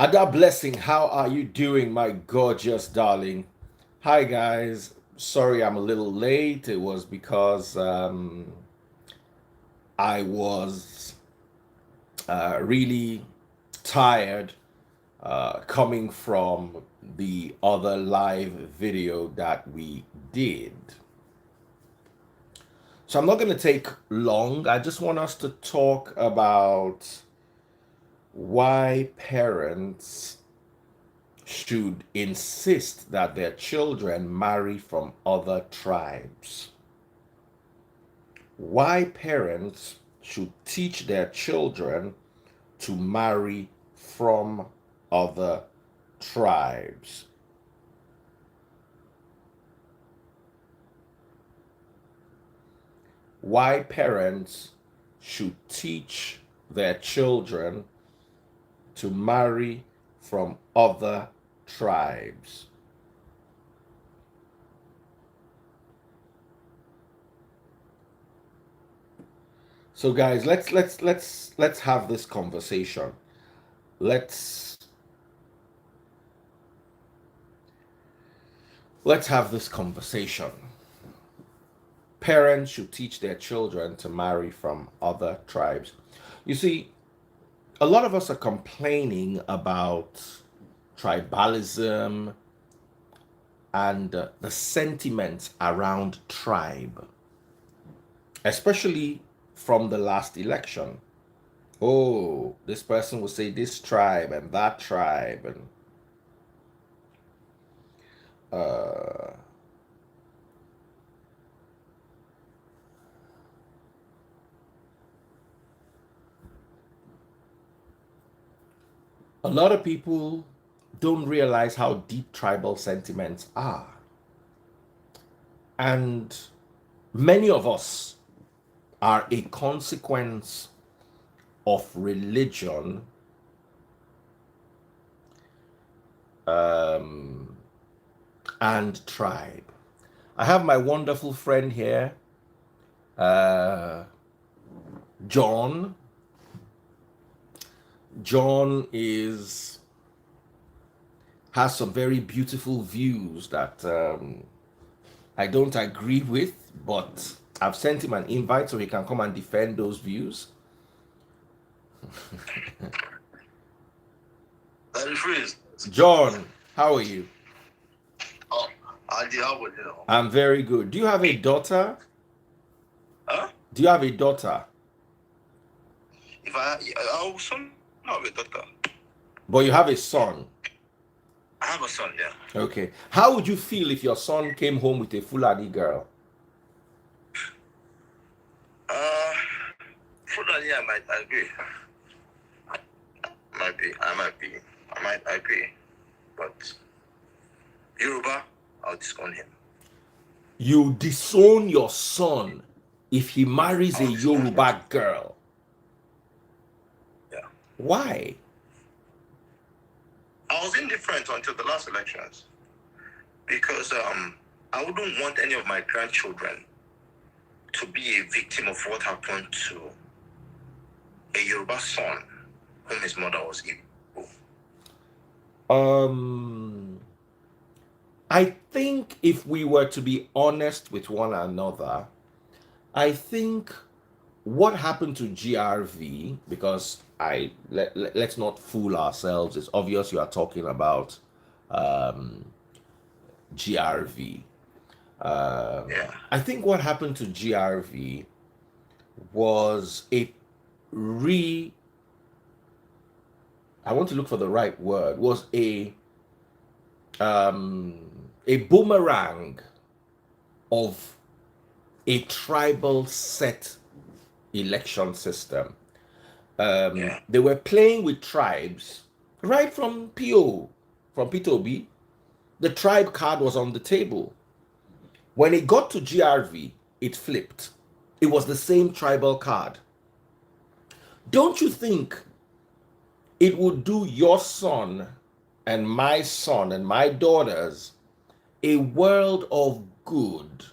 Ada Blessing, how are you doing, my gorgeous darling? Hi, guys. Sorry I'm a little late. It was because I was really tired coming from the other live video that we did. So I'm not going to take long. I just want us to talk about why parents should insist that their children marry from other tribes. Why parents should teach their children to marry from other tribes. Why parents should teach their children to marry from other tribes. So guys, let's have this conversation. Let's have this conversation. Parents should teach their children to marry from other tribes. You see, a lot of us are complaining about tribalism and the sentiments around tribe, especially from the last election. Oh, this person will say this tribe and that tribe, and uh, a lot of people don't realize how deep tribal sentiments are. And many of us are a consequence of religion and tribe. I have my wonderful friend here, uh, John. John has some very beautiful views that I don't agree with, but I've sent him an invite so he can come and defend those views. John, how are you? Oh, how would you? I'm very good. Do you have a daughter? Huh? Do you have a daughter? If I son not a daughter. But you have a son. I have a son, yeah. Okay. How would you feel if your son came home with a Fulani girl? Fulani, I might agree. I might agree. But Yoruba, I'll disown him. You disown your son if he marries a Yoruba girl. Yeah. Why? I was indifferent until the last elections because I wouldn't want any of my grandchildren to be a victim of what happened to a Yoruba son whom his mother was Igbo. I think if we were to be honest with one another, I think what happened to GRV, because let's not fool ourselves, it's obvious you are talking about GRV. Yeah. I think what happened to GRV was I want to look for the right word, was a boomerang of a tribal set election system. They were playing with tribes right from P2B. The tribe card was on the table. When it got to GRV, it flipped. It was the same tribal card. Don't you think it would do your son and my daughters a world of good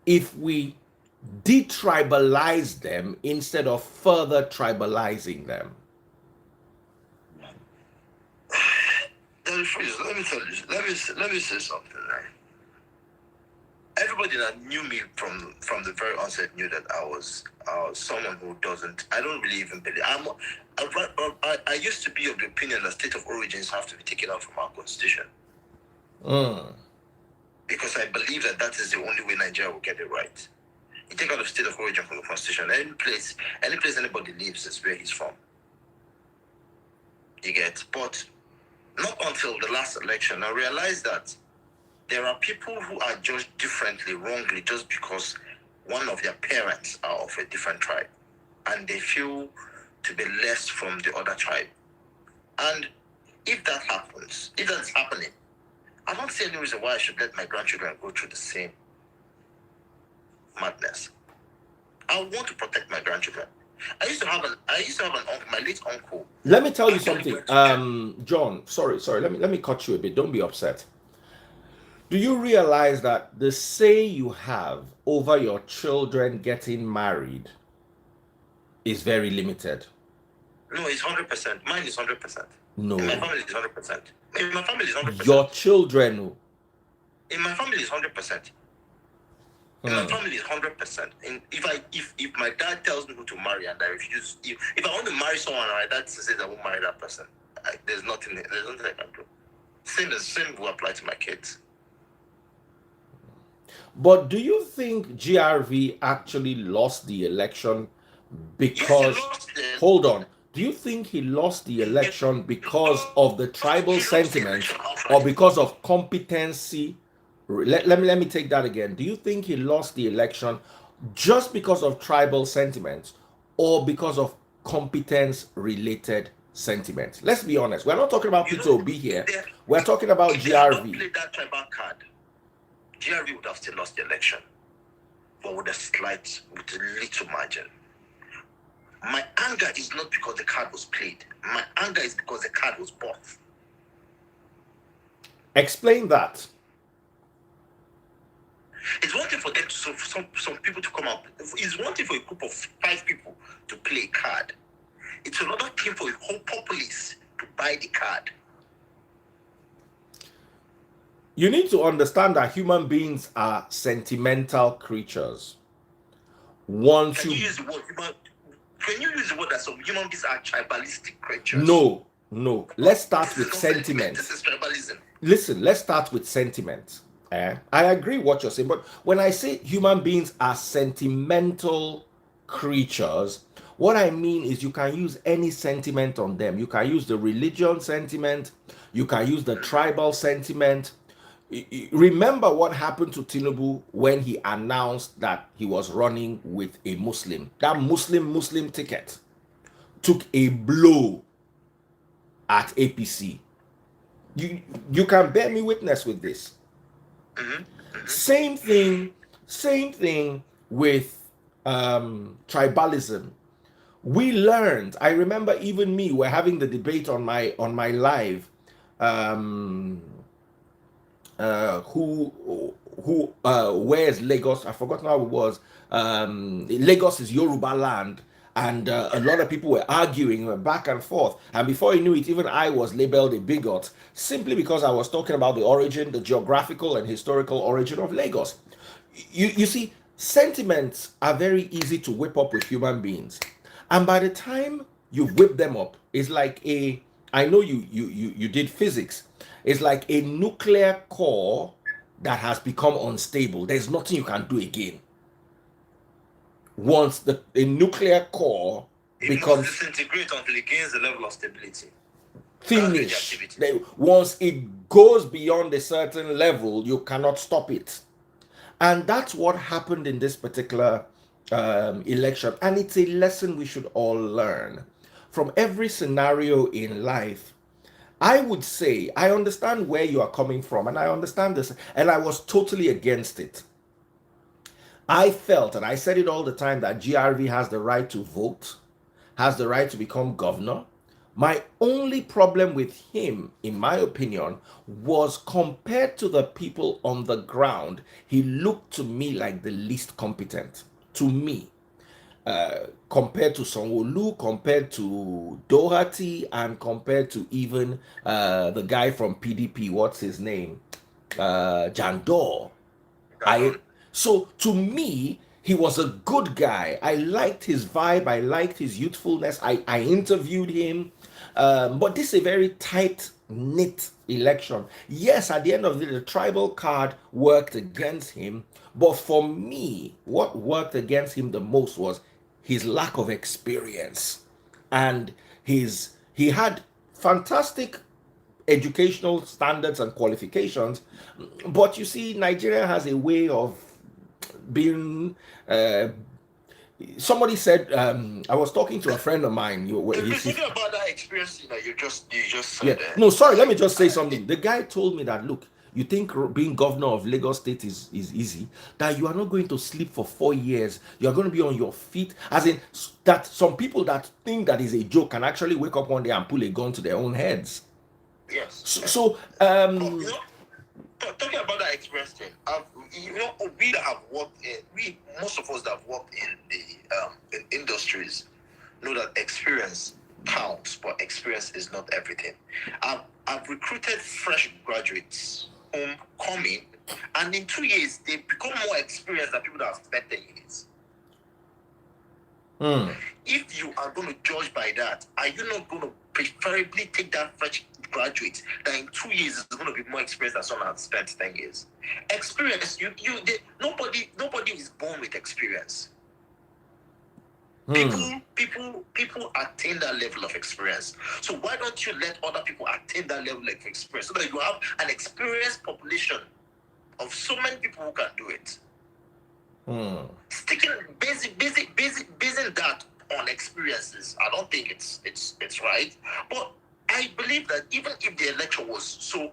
if we detribalize them instead of further tribalizing them? Freeze, let me tell you. Let me say something. Right? Everybody that knew me from the very onset knew that I was someone who doesn't. I don't really even believe. I used to be of the opinion that state of origins have to be taken out from our constitution. Because I believe that is the only way Nigeria will get it right. You take out the state of origin from the constitution. Any place anybody lives is where he's from. You get, but not until the last election I realized that there are people who are judged differently, wrongly, just because one of their parents are of a different tribe, and they feel to be less from the other tribe. And if that happens, if that's happening, I don't see any reason why I should let my grandchildren go through the same madness. I want to protect my grandchildren. I used to have an uncle, my late uncle. Let me tell you something, John. Sorry. Let me cut you a bit. Don't be upset. Do you realize that the say you have over your children getting married is very limited? No, it's 100%. Mine is 100%. No. In my family is 100%. In my family is 100%. Your children. In my family is 100%. In my family is 100%. And if my dad tells me who to marry and I refuse, if I want to marry someone and my dad says I won't marry that person, there's nothing I can do. Same will apply to my kids. But do you think GRV actually lost the election because... Yes, hold on. Do you think he lost the election because of the tribal sentiment or because of competency? Let me take that again. Do you think he lost the election just because of tribal sentiments or because of competence-related sentiments? Let's be honest. We're not talking about Peter Obi here. We're talking about GRV. Played that tribal card, GRV would have still lost the election, but with a little margin. My anger is not because the card was played. My anger is because the card was bought. Explain that. It's one thing for them some people to come out. It's one thing for a group of 5 people to play a card. It's another thing for a whole populace to buy the card. You need to understand that human beings are sentimental creatures. Can you use the word that some human beings are tribalistic creatures? No. Let's start with sentiment. This is tribalism. Listen, let's start with sentiment. I agree what you're saying, but when I say human beings are sentimental creatures, what I mean is you can use any sentiment on them. You can use the religion sentiment. You can use the tribal sentiment. Remember what happened to Tinubu when he announced that he was running with a Muslim. That Muslim ticket took a blow at APC. You can bear me witness with this. Same thing with tribalism. We learned. I remember even me. We're having the debate on my live. Who wears Lagos? I forgot how it was. Lagos is Yoruba land. And a lot of people were arguing back and forth. And before you knew it, even I was labeled a bigot simply because I was talking about the origin, the geographical and historical origin of Lagos. You see, sentiments are very easy to whip up with human beings. And by the time you whip them up, it's like I know you did physics. It's like a nuclear core that has become unstable. There's nothing you can do again. Once a nuclear core becomes disintegrate until it gains the level of stability. Finish. Once it goes beyond a certain level, you cannot stop it. And that's what happened in this particular election. And it's a lesson we should all learn. From every scenario in life, I would say, I understand where you are coming from, and I understand this, and I was totally against it. I felt, and I said it all the time, that GRV has the right to vote, has the right to become governor. My only problem with him, in my opinion, was compared to the people on the ground, he looked to me like the least competent. To me. compared to Sanwo-Olu, compared to Doherty, and compared to even the guy from PDP, what's his name? Jandor. I Gandon. so to me, he was a good guy. I liked his vibe. I liked his youthfulness. I interviewed him, but this is a very tight knit election. Yes, at the end of the tribal card worked against him, but for me, what worked against him the most was his lack of experience, and he had fantastic educational standards and qualifications, but you see, Nigeria has a way of being. Somebody said, I was talking to a friend of mine. If you're thinking about that experience that you just Yeah, said there, no, sorry, let me just say something. The guy told me that, look, you think being governor of Lagos State is easy, that you are not going to sleep for 4 years, you're going to be on your feet, as in that some people that think that is a joke can actually wake up one day and pull a gun to their own heads. yes, So, yes. so But talking about that experience thing, we that have worked in, most of us that have worked in the in industries know that experience counts, but experience is not everything. I've recruited fresh graduates whom come in, and in 2 years they become more experienced than people that have spent 10 years. If you are going to judge by that, are you not going to preferably take that fresh graduate that in 2 years is going to be more experienced than someone that has spent 10 years? Experience, nobody is born with experience. People attain that level of experience. So why don't you let other people attain that level of experience so that you have an experienced population of so many people who can do it? Sticking basing that on experiences, I don't think it's right. But I believe that even if the election was so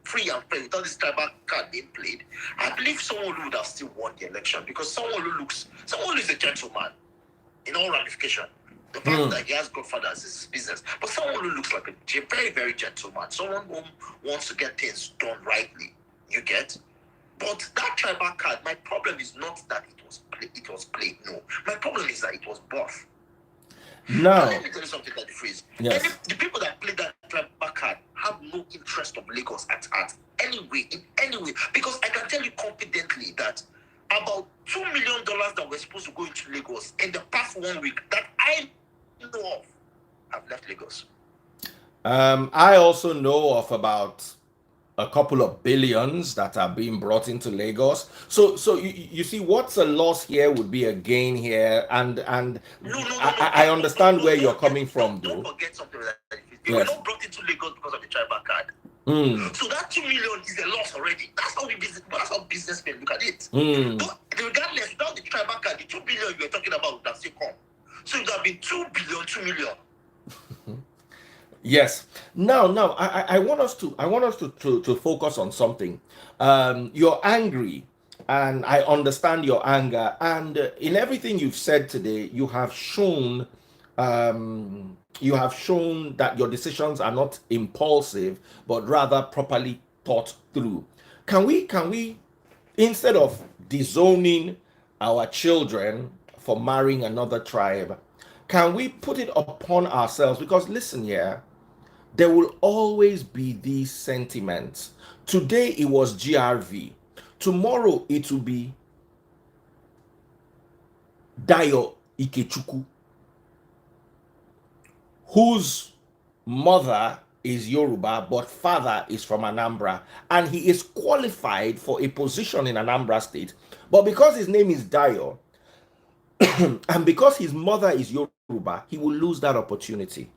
free and fair without this tribal card being played, I believe someone would have still won the election, because someone who is a gentleman in all ramification. The fact that he has godfathers is his business, but someone who looks like a very, very gentleman, someone who wants to get things done rightly, you get. But that tribal card, my problem is not that it was played. No, my problem is that it was buff. No. And let me tell you something like the phrase. Yes. And the people that played that tribal card have no interest of Lagos at any way, in any way. Because I can tell you confidently that about $2 million that were supposed to go into Lagos in the past 1 week that I know of have left Lagos. I also know of about a couple of billions that are being brought into Lagos. So you see, what's a loss here would be a gain here, and No, I understand where you're coming from, though. though. Don't forget something like that. They were not brought into Lagos because of the tribal card. So that 2 million is a loss already. That's how businessmen look at it. But regardless, without the tribal card, the 2 billion you were talking about would have still come. So it would have been 2 billion, 2 million. Yes. Now, I want us to focus on something. You're angry, and I understand your anger. And in everything you've said today, you have shown that your decisions are not impulsive, but rather properly thought through. Can we, instead of disowning our children for marrying another tribe, can we put it upon ourselves? Because listen here, there will always be these sentiments. Today it was GRV. Tomorrow it will be Dayo Ikechukwu, whose mother is Yoruba but father is from Anambra, and he is qualified for a position in Anambra State. But because his name is Dayo and because his mother is Yoruba, he will lose that opportunity.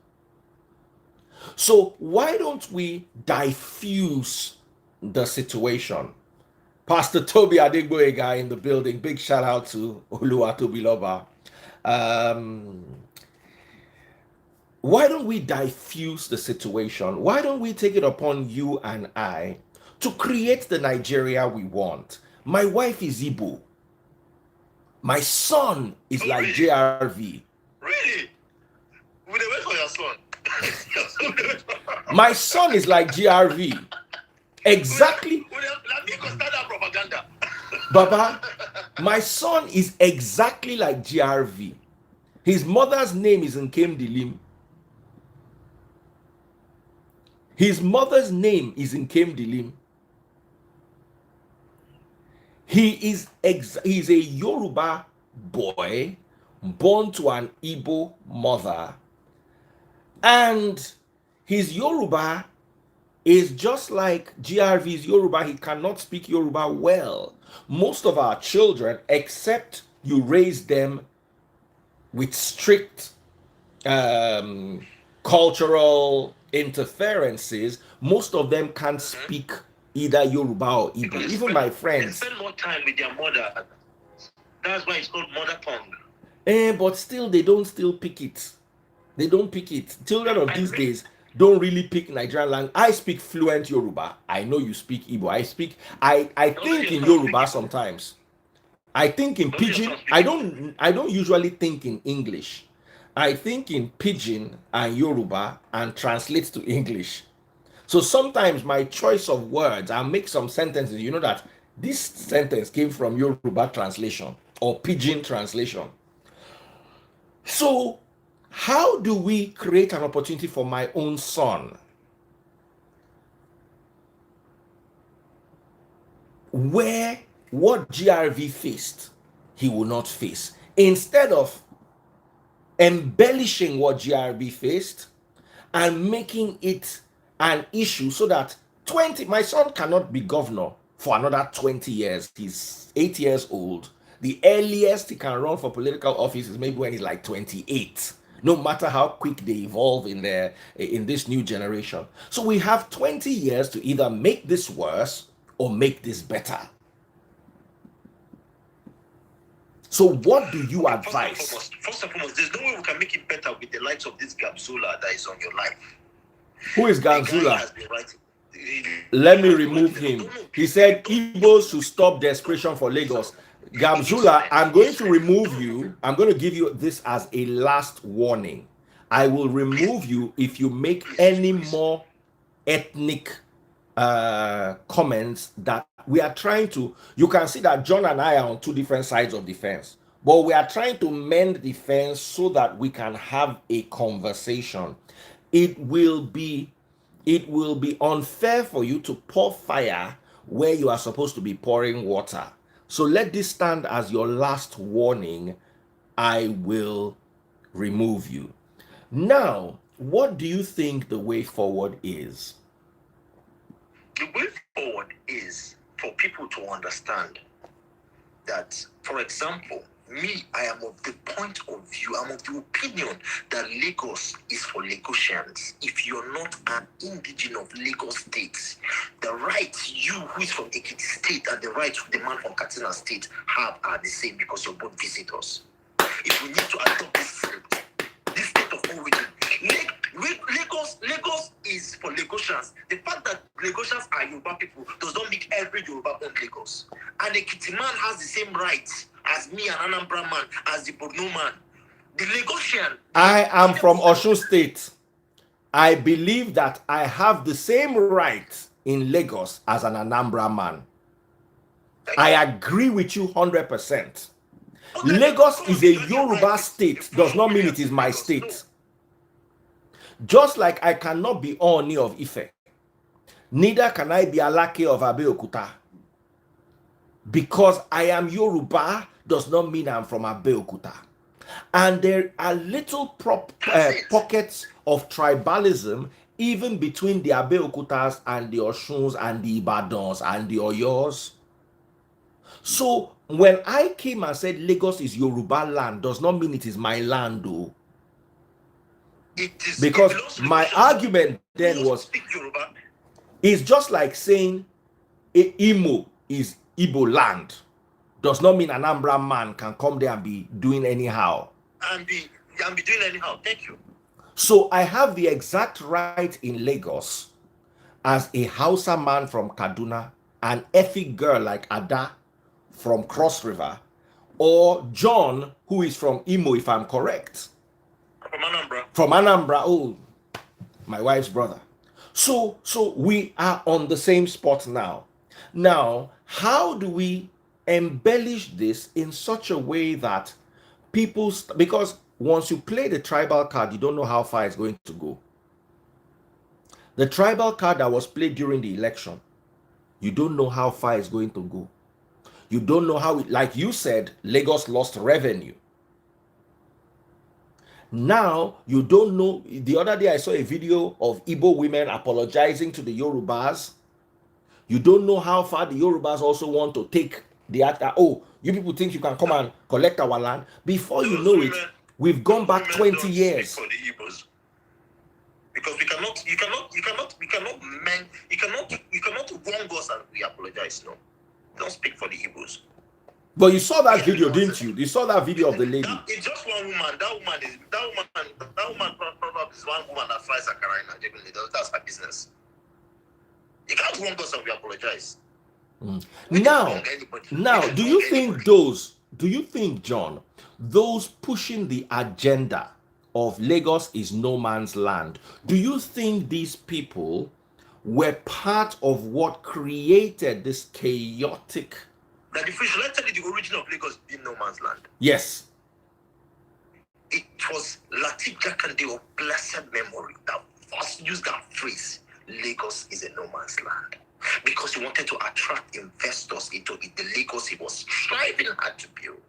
So why don't we diffuse the situation? Pastor Toby Adegboyega in the building. Big shout out to Oluwatobiloba. Why don't we diffuse the situation? Why don't we take it upon you and I to create the Nigeria we want? My wife is Igbo. My son is like JRV. Really? We dey wait for your son. My son is like GRV. Exactly. Let me go start that propaganda. Baba, my son is exactly like GRV. His mother's name is Nkem Dilim. His mother's name is Nkem Dilim. He's a Yoruba boy born to an Igbo mother, and his Yoruba is just like GRV's Yoruba. He cannot speak Yoruba well. Most of our children, except you raise them with strict cultural interferences, most of them can't speak either Yoruba or Igbo. Even my friends. They spend more time with their mother. That's why it's called mother tongue. But still, they don't still pick it. They don't pick it. Children of these days don't really pick Nigerian language. I speak fluent Yoruba. I know you speak Igbo. I think in Yoruba sometimes. I think in Pidgin. I don't usually think in English. I think in Pidgin and Yoruba and translate to English. So sometimes my choice of words, I'll make some sentences. You know that this sentence came from Yoruba translation or Pidgin translation. So how do we create an opportunity for my own son where what GRV faced, he will not face? Instead of embellishing what GRV faced and making it an issue so that my son cannot be governor for another 20 years. He's 8 years old. The earliest he can run for political office is maybe when he's like 28, no matter how quick they evolve in this new generation. So we have 20 years to either make this worse or make this better. So what do you advise? First and foremost, there's no way we can make it better with the likes of this Gabzula that is on your life. Who is Gabzula? Let me remove him. He said Igbos should stop desperation for Lagos. Gabzula, I'm going to remove you. I'm going to give you this as a last warning. I will remove you if you make any more ethnic comments that we are trying to. You can see that John and I are on two different sides of the fence, but we are trying to mend the fence so that we can have a conversation. It will be unfair for you to pour fire where you are supposed to be pouring water. So let this stand as your last warning. I will remove you. Now, what do you think the way forward is? The way forward is for people to understand that, for example, me, I am of the point of view, I'm of the opinion that Lagos is for Lagosians. If you're not an indigenous of Lagos State, the rights you who is from Ekiti State and the rights the man from Katsina State have are the same because you're both visitors. If we need to adopt this state of origin, Lagos is for Lagosians. The fact that Lagosians are Yoruba people does not make every Yoruba own Lagos. And Ekiti man has the same rights as me, an Anambra man, as the Borno man. The Lagosian. I am from Osun State. I believe that I have the same rights in Lagos as an Anambra man. I agree with you 100%. Lagos is a Yoruba state, does not mean it is my state. Just like I cannot be Oni of Ife, neither can I be Alake of Abeokuta. Because I am Yoruba does not mean I'm from Abeokuta. And there are little pockets of tribalism even between the Abeokutas and the Oshuns and the Ibadans and the Oyos. So when I came and said Lagos is Yoruba land, does not mean it is my land though. Because my argument then was, it's just like saying Imo is Igbo land. Does not mean an Anambra man can come there and be doing anyhow. And be doing anyhow. Thank you. So I have the exact right in Lagos as a Hausa man from Kaduna, an Efik girl like Ada from Cross River, or John, who is from Imo, if I'm correct. From Anambra. From Anambra, oh, my wife's brother. So we are on the same spot now. Now, how do we embellish this in such a way that people, because once you play the tribal card, you don't know how far it's going to go. The tribal card that was played during the election, you don't know how far it's going to go. You don't know how it, like you said, Lagos lost revenue. Now, you don't know. The other day, I saw a video of Igbo women apologizing to the Yorubas. You don't know how far the Yorubas also want to take the act. Oh, you people think you can come and collect our land? Before you know it, we've gone back 20 years. For the Igbos. Because you cannot wrong us and we apologize. No, don't speak for the Igbos. But you saw that video, didn't you? You saw that video of the lady. It's just one woman. That woman probably is one woman that flies Akara in Nigeria. That's her business. You can't wrong us and we apologize. Now, do you think, John, those pushing the agenda of Lagos is no man's land, do you think these people were part of what created this chaotic? That should I tell you the origin of Lagos being no man's land? Yes. It was Latif Jakande of blessed memory that first used that phrase, Lagos is a no man's land. Because he wanted to attract investors into the Lagos he was striving hard to build.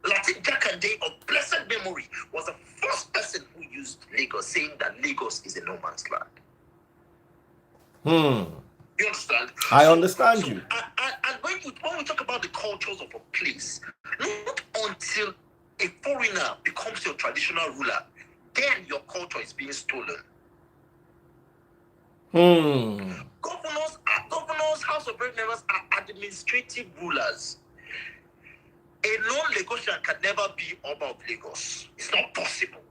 Latif Jakande of blessed memory was the first person who used Lagos, saying that Lagos is a no man's land. You understand? I understand you. And when we talk about the cultures of a place, not until a foreigner becomes your traditional ruler, then your culture is being stolen. Governors, House of Representatives are administrative rulers. A non-Lagosian can never be Oba of Lagos. It's not possible.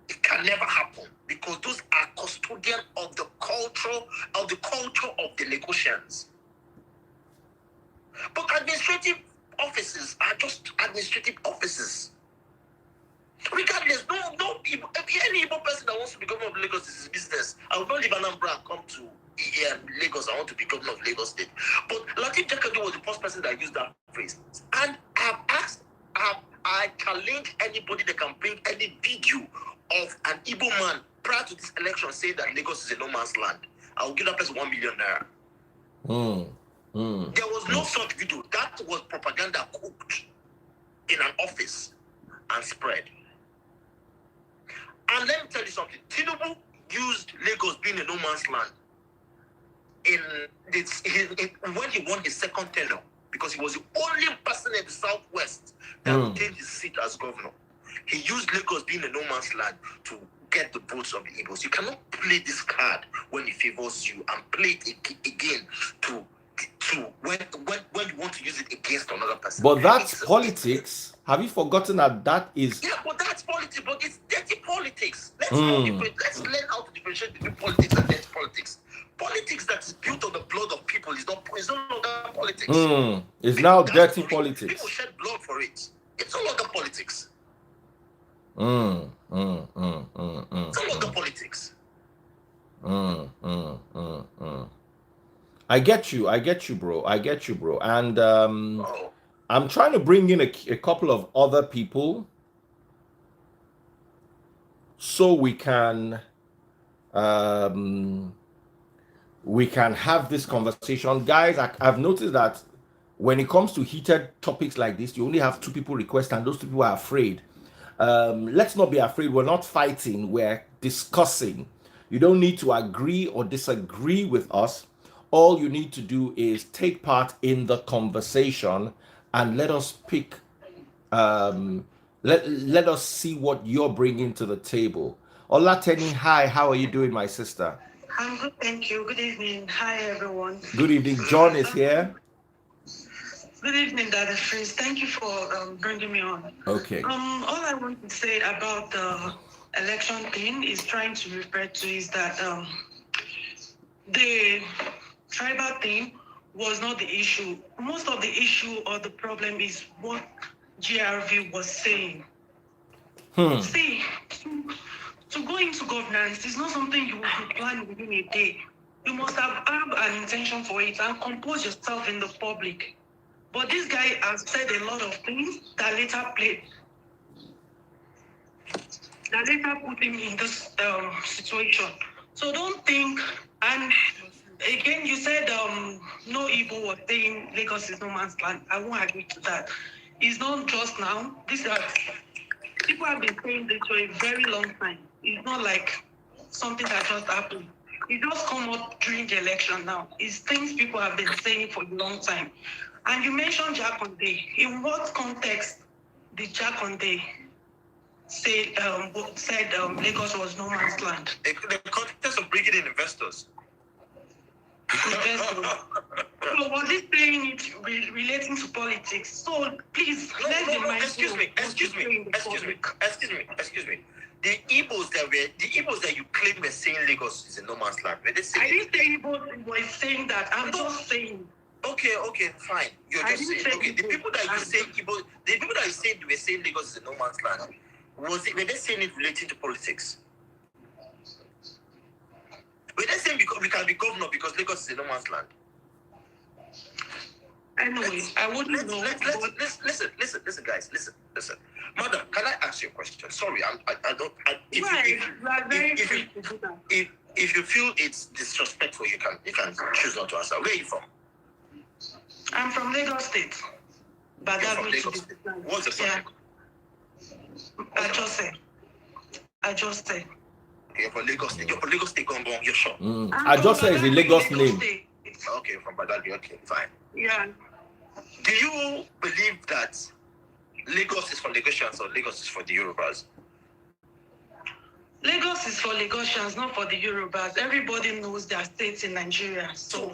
It can never happen because those are custodian of the culture of the Lagosians. But administrative offices are just administrative offices. Regardless, no people, any Igbo person that wants to be governor of Lagos is his business. I will not leave Anambra and come to Lagos. I want to be governor of Lagos State. But Latif Jakande was the first person that used that phrase. And I challenge anybody that can bring any video of an Igbo man prior to this election saying that Lagos is a no man's land. I will give that person 1 million naira. There was no such video. That was propaganda cooked in an office and spread. And let me tell you something. Tinubu used Lagos being a no man's land when he won his second tenure, because he was the only person in the Southwest that retained his seat as governor. He used Lagos being a no man's land to get the votes of the Igbos. You cannot play this card when it favors you and play it again when you want to use it against another person. But that's politics. Have you forgotten that is? Yeah, but that's politics. But it's dirty politics. Let's learn how to differentiate between politics and dirty politics. Politics that is built on the blood of people is no longer politics. It's now dirty politics. People shed blood for it. It's no longer politics. It's no longer politics. I get you, bro. And I'm trying to bring in a couple of other people so we can have this conversation. Guys, I've noticed that when it comes to heated topics like this, you only have 2 people request, and those 2 people are afraid. Let's not be afraid. We're not fighting, we're discussing. You don't need to agree or disagree with us. All you need to do is take part in the conversation and let us pick, let us see what you're bringing to the table. Olateni, hi, how are you doing, my sister? I'm good, thank you. Good evening. Hi, everyone. Good evening. John is here. Good evening, Dada Freeze. Thank you for bringing me on. Okay. All I want to say about the election thing is trying to refer to is that the tribal thing was not the issue. Most of the issue or the problem is what GRV was saying. See, to go into governance is not something you will plan within a day. You must have an intention for it and compose yourself in the public. But this guy has said a lot of things that later played that later put him in this situation. So don't think, and again, you said no Igbo was saying Lagos is no man's land. I won't agree to that. It's not just now. These are people have been saying this for a very long time. It's not like something that just happened. It just come up during the election now. It's things people have been saying for a long time. And you mentioned Jakonde. In what context did Jakonde said Lagos was no man's land? The context of bringing in investors. Investors. So was he saying it relating to politics? So please, let's be mindful. Excuse me. The Igbos that you claim were saying Lagos is a no man's land. Were they saying I didn't say Igbos were saying that. I'm just saying. Okay, fine. You're just saying. Okay, the people that you say Igbo, the people that you say were saying Lagos is a no man's land, were they saying it relating to politics? Were they saying because we can be governor because Lagos is a no man's land? Anyway, I wouldn't know. Listen, guys, listen. Madam, can I ask you a question? Sorry, I don't. If you feel it's disrespectful, you can choose not to answer. Where are you from? I'm from Lagos State. But You're from Lagos State. What's the surname? I just said. You're from Lagos State. You're from Lagos State, Gombong. You're sure? I just said it's a Lagos name. Okay, from Badagry. Okay, fine. Yeah. Do you believe that Lagos is for Lagosians or Lagos is for the Yorubas? Lagos is for Lagosians, not for the Yorubas. Everybody knows their states in Nigeria. So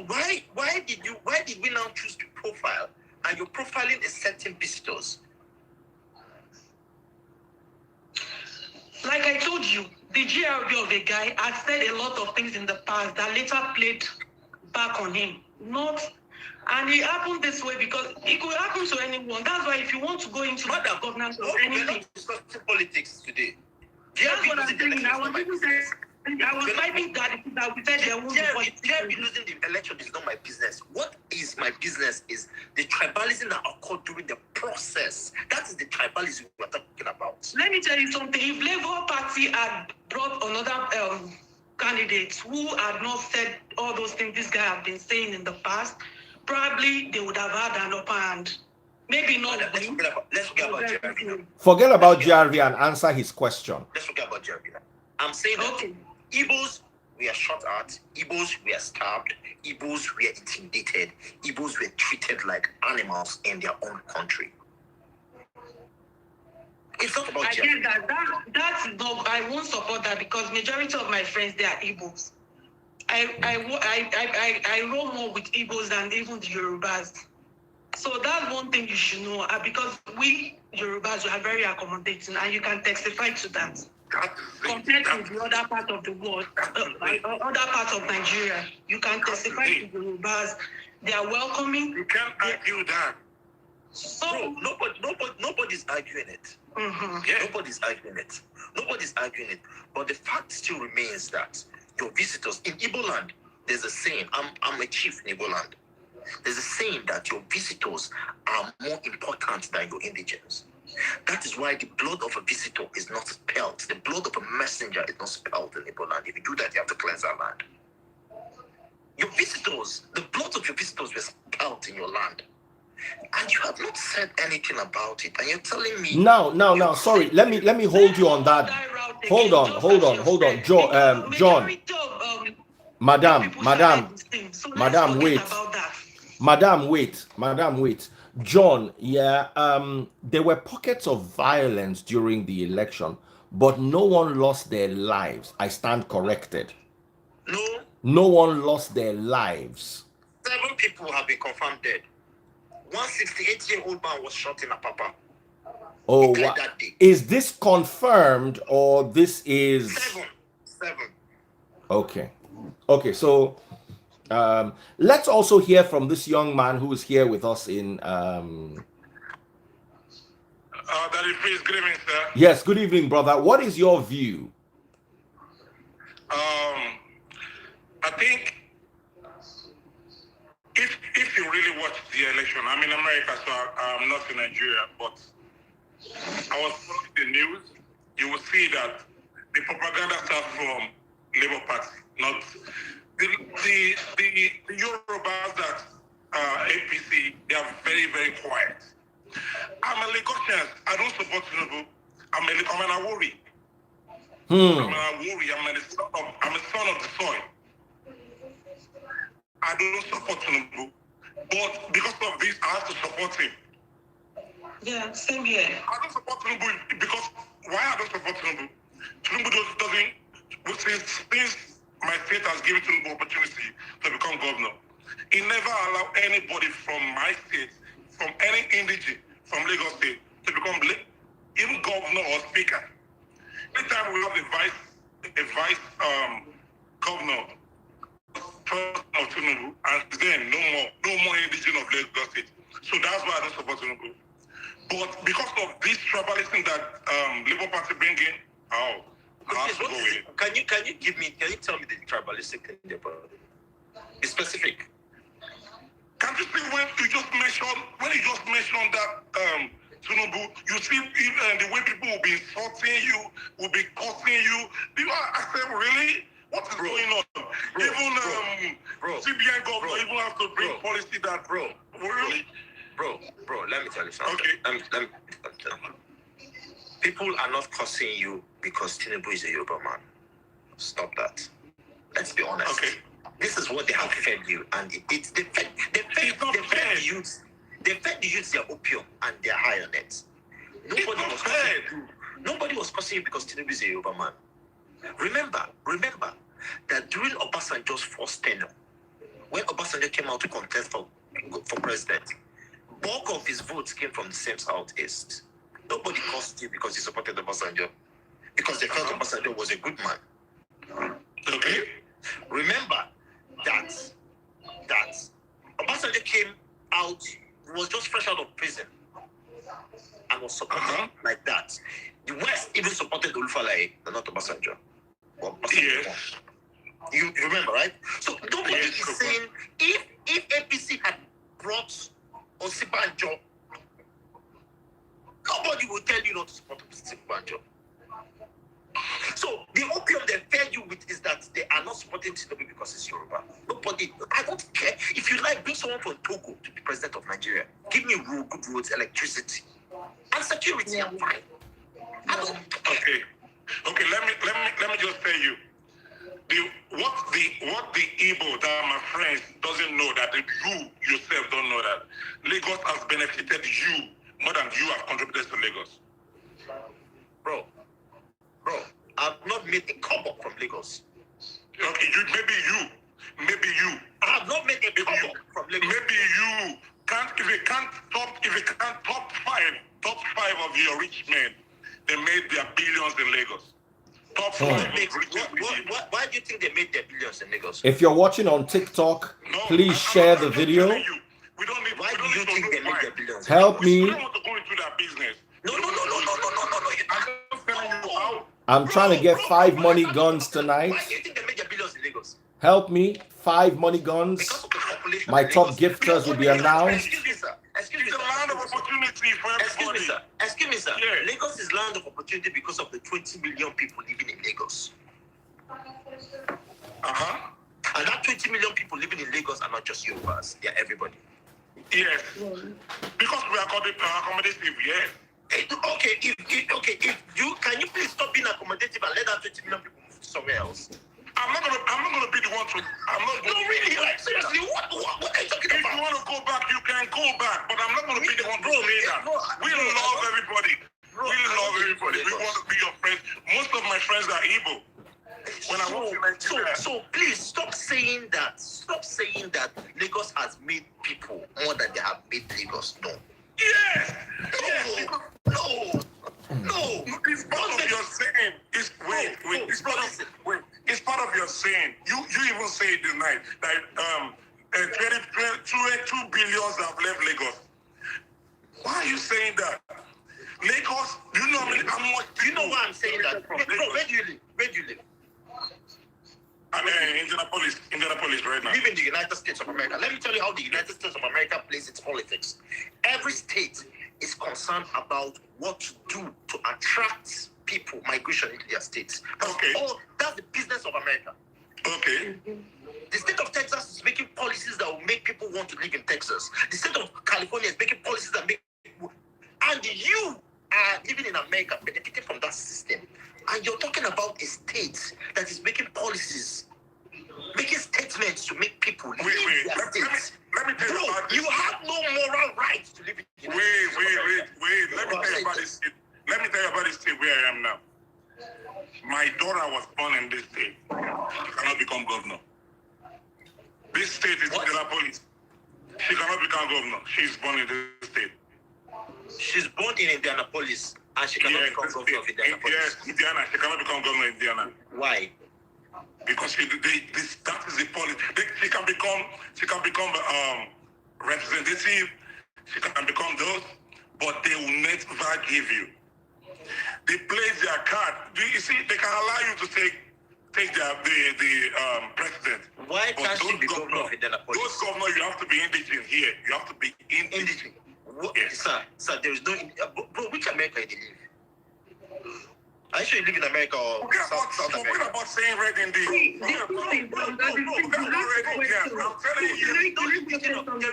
why did we now choose to profile, and you're profiling a certain visitors? Like I told you, the GRB of the guy had said a lot of things in the past that later played back on him. And it happened this way because it could happen to anyone. That's why if you want to go into the governance of anything, we're not discussing politics today. That's what I'm saying. I was typing that we said there won't be politics. Losing the election is not my business. What is my business is the tribalism that occurred during the process. That is the tribalism we're talking about. Let me tell you something. If Labour Party had brought another candidate who had not said all those things this guy have been saying in the past, probably they would have had an upper hand. Maybe not. Let's forget about GRV. Forget about GRV and answer his question. Let's forget about GRV. I'm saying that Igbos were shot at, Igbos were stabbed, Igbos were intimidated, Igbos were treated like animals in their own country. It's not about GRV. I get that's not. I won't support that because majority of my friends they are Igbos. I roll more with Igbos than even the Yorubas. So that's one thing you should know, because we Yorubas are very accommodating, and you can testify to that. Compared to the other part of the world, other parts of Nigeria, you can testify to the Yorubas. They are welcoming. You can't argue that. So nobody's arguing it. Mm-hmm. Yeah. Nobody's arguing it. But the fact still remains that your visitors in Igbo land, there's a saying. I'm a chief in Igbo land. There's a saying that your visitors are more important than your indigents. That is why the blood of a visitor is not spilled. The blood of a messenger is not spilled in Igbo land. If you do that, you have to cleanse our land. Your visitors, the blood of your visitors were spilled in your land. And you have not said anything about it. And you're telling me... No. Sorry, let me hold you on that. Hold on. John. Madam, wait. John, there were pockets of violence during the election, but no one lost their lives. I stand corrected. No one lost their lives. 7 people have been confirmed dead. 168-year-old man was shot in Apapa. Oh, is this confirmed or this is... 7. Okay, so let's also hear from this young man who is here with us in Daddy, please, good evening, sir. Yes, good evening, brother. What is your view? I think if you really watch the election, I'm in America, so I'm not in Nigeria, but I was following the news, you will see that the propaganda starts from Labour Party, not the Yorubas that APC. They are very, very quiet. I'm a Lagosian. I don't support Tinubu. I'm an Awori. I'm an Awori. I'm a son of the soil. I don't support Tinubu, but because of this, I have to support him. Yeah, same here. I don't support Tinubu because why I don't support Tinubu? Tinubu doesn't. Since my state has given Tinubu opportunity to become governor, he never allowed anybody from my state, from any indigene from Lagos State, to become even governor or speaker. Anytime we have a vice governor, first of Tinubu, and then no more indigene of Lagos State. So that's why I don't support Tinubu. But because of this tribalism that Labour Party bring in, I have to go with it. Can you tell me the tribalistic thing about it? Be specific. Can't you see when you just mentioned that Tinubu, you see the way people will be insulting you, will be cursing you. I said, really? What is going on? CBN governor even have to bring policy that, really? Bro, let me tell you something. Okay. Let me tell you something. People are not cursing you because Tinubu is a Yoruba man. Stop that. Let's be honest. Okay. This is what they have fed you, and they fed the youth. They fed the youth their opium, and they're high on it. Nobody was cursing you because Tinubu is a Yoruba man. Remember that during Obasanjo's first tenure, when Obasanjo came out to contest for president, bulk of his votes came from the same southeast. Nobody cursed you because he supported Obasanjo, because they felt Obasanjo was a good man. Okay. Remember that Obasanjo came out, was just fresh out of prison, and was supported like that. The West even supported Olufalaye, not Obasanjo. Yes. You remember, right? So nobody is saying if APC had brought Osibanjo, nobody will tell you not to support Osibanjo. So the opium they fed you with is that they are not supporting Tinubu because it's Yoruba. Nobody, I don't care. If you like, bring someone from Togo to be president of Nigeria. Give me good roads, electricity, and security. I'm fine. I don't care. Okay. Let me just tell you. What the Igbo that my friends doesn't know, that you yourself don't know, that Lagos has benefited you more than you have contributed to Lagos. Bro, I've not made a kobo from Lagos. Okay, maybe you. I have not made a kobo from Lagos. Maybe you can't. If you can't top five of your rich men, they made their billions in Lagos. Top five. Why do you think they made their billions in Lagos? If you're watching on TikTok, please share the video. Why do you think they made their billions? Help me. We don't want to go into that business. No. I'm just telling you how. I'm trying to get 5 money guns tonight. Why do you think they made their billions in Lagos? Help me. 5 money guns. Because of the population. My top gifters will be announced. Excuse me, sir. It's a land of opportunity for everybody. Excuse me, sir. Yeah. Lagos is land of opportunity because of the 20 million people living in Lagos. And that 20 million people living in Lagos are not just Yorubas. They are everybody. Yes. Because we are accommodative, yes. Okay, if you can you please stop being accommodative and let that 20 million people move somewhere else? I'm not gonna be the one to. Really, like seriously, what are you talking If about? you want to go back, you can go back, but I'm not gonna be the one to say that. We love everybody. We love everybody. We want to be your friends. Most of my friends are Igbo. When I was in Nigeria. So please stop saying that. Stop saying that Lagos has made people more than they have made Lagos. No. Yes. No. It's part of your saying. It's part of your saying. You even say it tonight that 2 billions have left Lagos. Why are you saying that? Lagos, do you know how much? You know why I'm saying that? Bro, where do you live? I'm in Indianapolis right now. Live in the United States of America. Let me tell you how the United States of America plays its politics. Every state is concerned about what to do to attract people migration into their states. Okay. That's the business of America. Okay. The state of Texas is making policies that will make people want to live in Texas. The state of California is making policies that make people, and you are living in America, benefiting from that system. And you're talking about a state that is making policies, making statements to make people live in their states. Let me tell you about this. You have no moral right to live in Wait. Let me tell you about this state. Let me tell you about this state where I am now. My daughter was born in this state. She cannot become governor. This state is Indianapolis. She cannot become governor. She's born in this state. She's born in Indianapolis and she cannot become governor of Indianapolis. Yes, Indiana. She cannot become governor of Indiana. Why? Because that is the policy. She can become representative. She can become those, but they will never give you. They play their card. Do you see? They can allow you to take the president. Why can't she be governor of Indianapolis? Those governors, you have to be indigent here. You have to be indigent. Yes. Sir, there is no. Bro, which America do you live? Are you sure you live in America or South America? Forget about saying red in the. There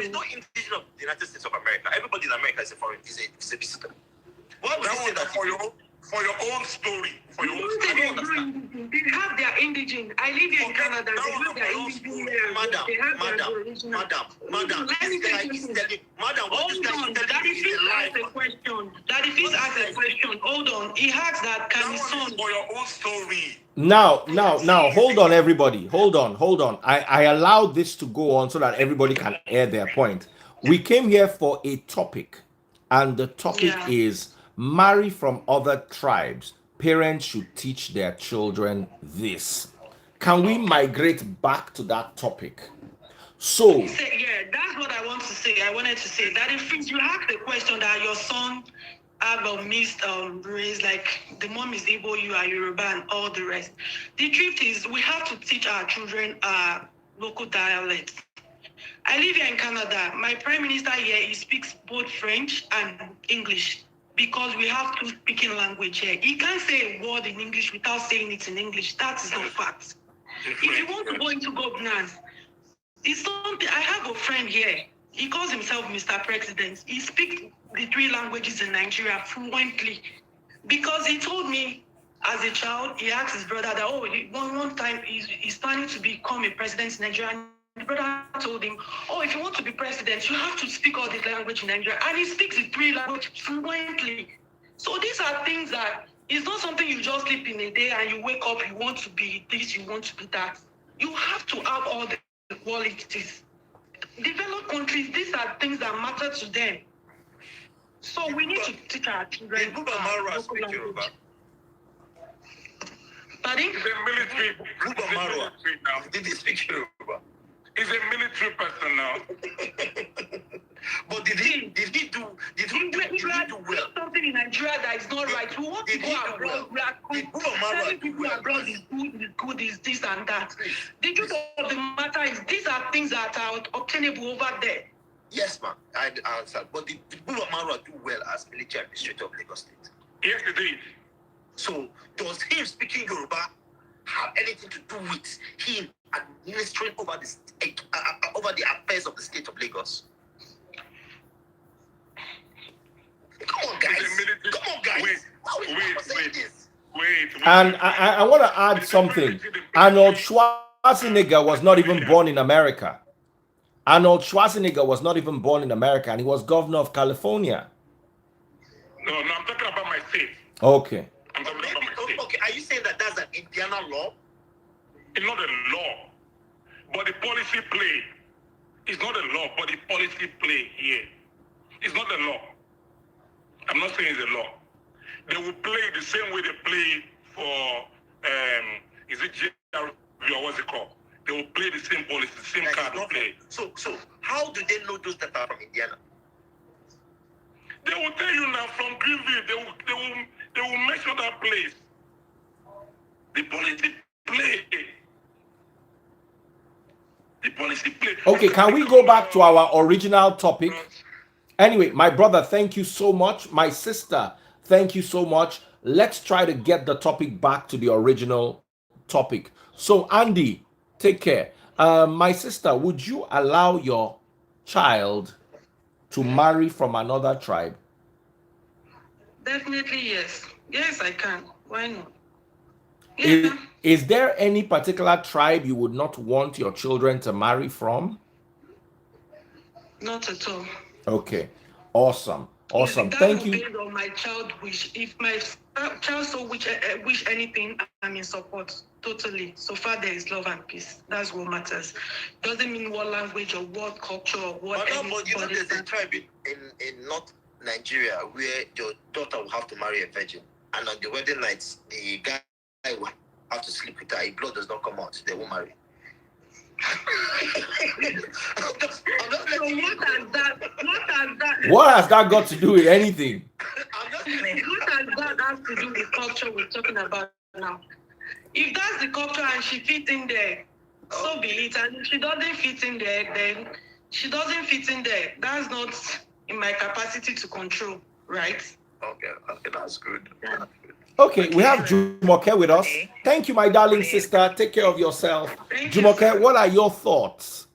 is no indigenous of the United States of America. Everybody in America is a visitor. Why would you say that? For your own story. For your own story. They have their indigene. I live here in Canada. They have their indigene. Madam. Daddy, please ask a question. Hold on. He asked that can his son for your own story. Now, hold on, everybody. Hold on. I allowed this to go on so that everybody can air their point. We came here for a topic, and the topic is marry from other tribes. Parents should teach their children this. Can we migrate back to that topic? So yeah, that's what I wanted to say that if you have the question that your son have a mixed race, like the mom is Igbo, you are Yoruba, and all the rest. The truth is we have to teach our children local dialects. I live here in Canada. My prime minister here, he speaks both French and English, because we have two speaking language here. He can't say a word in English without saying it in English. That is not fact. If you want to go into governance, it's something. I have a friend here. He calls himself Mr. President. He speaks the three languages in Nigeria fluently, because he told me as a child, he asked his brother that, one time he's planning to become a president in Nigeria. The brother told him, if you want to be president, you have to speak all the language in Nigeria. And he speaks the three languages fluently. So these are things that it's not something you just sleep in a day and you wake up, you want to be this, you want to be that. You have to have all the qualities. Developed countries, these are things that matter to them. So we need to teach our children. Pardon? He's a military. Did he speak Yoruba? He's a military person now. But did he do well? Something in Nigeria that is not right. We want to go abroad. We are telling people abroad is good, is this and that. The truth of the matter is these are things that are obtainable over there. Yes, ma'am. I understand. But did Marwa do well as military administrator of Lagos State? Yes, he did. So does him speaking Yoruba have anything to do with him administering over the affairs of the state of Lagos? Come on, guys. Wait. And I want to add something. Arnold Schwarzenegger was not even born in America. Arnold Schwarzenegger was not even born in America, and he was governor of California. No, I'm talking about my state. Okay. Okay, are you saying that that's an Indiana law? It's not a law, but the policy play. It's not a law, but the policy play here. It's not a law. I'm not saying it's a law. They will play the same way they play for, is it GRV or what's it called? They will play the same policy, the same card to play. So how do they know those that are from Indiana? They will tell you now from Greenville. They will measure that place. The policy play. The policy play. Okay, can we go back to our original topic? Anyway, my brother, thank you so much. My sister, thank you so much. let's try to get the topic back to the original topic. So, Andy, take care. My sister, would you allow your child to marry from another tribe? Definitely yes. Yes, I can. Why not? Is, Yeah, is there any particular tribe you would not want your children to marry from? not at all. Okay, awesome, Is awesome. that Thank will you. based on my child wish. If my child so wish anything, I'm in support totally. So far there is love and peace. That's what matters. Doesn't mean what language or what culture or what. But you know, there's a tribe in North Nigeria where your daughter will have to marry a virgin, and on the wedding night, the guy will have to sleep with her. If blood does not come out, they won't marry. I'm just So letting you what know. has that? What has that? What has that got to do with anything? I'm just What has that have to do with culture we're talking about now? If that's the culture and she fits in there, so be it. And if she doesn't fit in there, then she doesn't fit in there. That's not in my capacity to control, right? okay, that's good. Yeah. Okay, we have Jumoke with us. Thank you, my darling sister. Take care of yourself. Thank you, Jumoke, sir. what are your thoughts?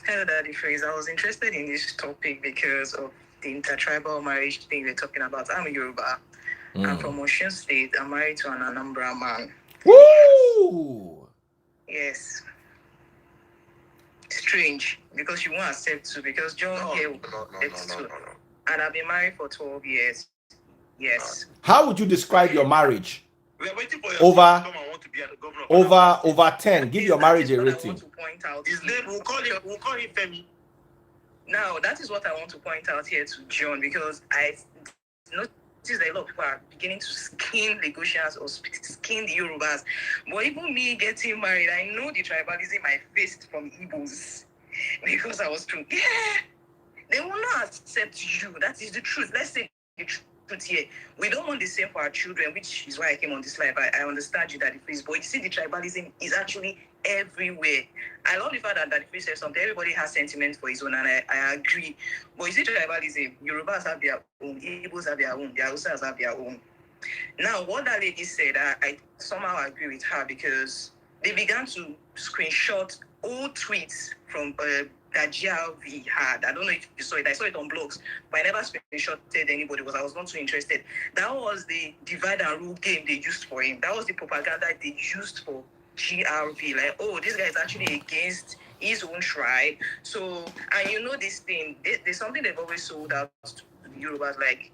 Hello, Daddy Freeze. I was interested in this topic because of the intertribal marriage thing we're talking about. I'm a Yoruba. I'm from Osun State. I'm married to an Anambra man. Woo! Yes. Strange because you won't accept too. Because John here will accept too. And I've been married for 12 years. Yes. How would you describe your marriage? We are waiting for your Over- son to come and want to be the governor. Over 10. Give your marriage a That is what I rating. want to point out. His name, we'll call him Femi. Now, that is what I want to point out here to John because I noticed that a lot of people are beginning to skin Lagosians or skin the Yorubas. But even me getting married, I know the tribalism I faced from Igbos because I was true. Yeah, they will not accept you. That is the truth. Let's say the truth here. We don't want the same for our children, which is why I came on this live. I understand you, Daddy Freeze, but you see, the tribalism is actually everywhere. I love the fact that Daddy Freeze said something. Everybody has sentiment for his own, and I agree. But you see, tribalism, Yorubas have their own, Igbos have their own, the Hausas have their own. Now, what that lady said, I somehow agree with her because they began to screenshot old tweets from that GRV had. I don't know if you saw it. I saw it on blogs, but I never screenshotted anybody because I was not too interested. That was the divide and rule game they used for him. That was the propaganda they used for GRV. Like, oh, this guy is actually against his own tribe. So, and you know this thing, there's something they've always sold out to the Yorubas, like,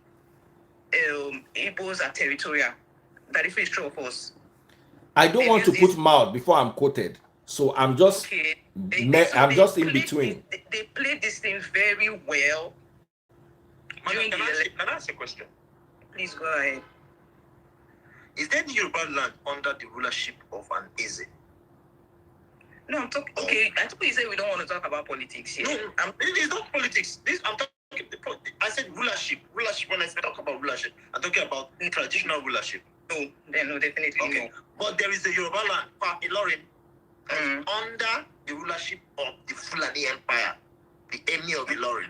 Igbos are territorial. That if it's true of us. I don't want to put mouth before I'm quoted. So I'm just okay. I'm just in between. They played this thing very well. Can I ask a question? Please go ahead. Is there any Yoruba land under the rulership of an Eze? No, I'm talking. Okay, I thought you said we don't want to talk about politics here. No, it's not politics. I'm talking. I said rulership. Rulership. When I talk about rulership, I'm talking about traditional rulership. No, definitely okay. no. But there is a Yoruba land, Ilorin, under the rulership of the Fulani Empire, the Emir of Ilorin.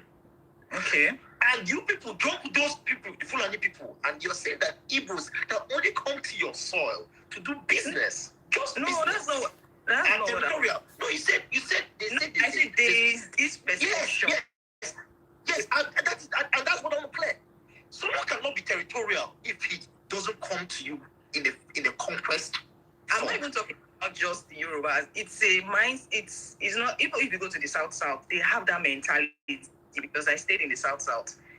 Okay. And you people, those people, the Fulani people, and you're saying that Igbos that only come to your soil to do business. Just no, business. that's not. That's and not territorial. No, you said they said. I said there is this perception. Yes, and that's what I'm clear. Someone cannot be territorial if he doesn't come to you in the conquest. I'm not even talking about just the Yorubas. It's a mind. It's not. Even if you go to the South, they have that mentality because I stayed in the South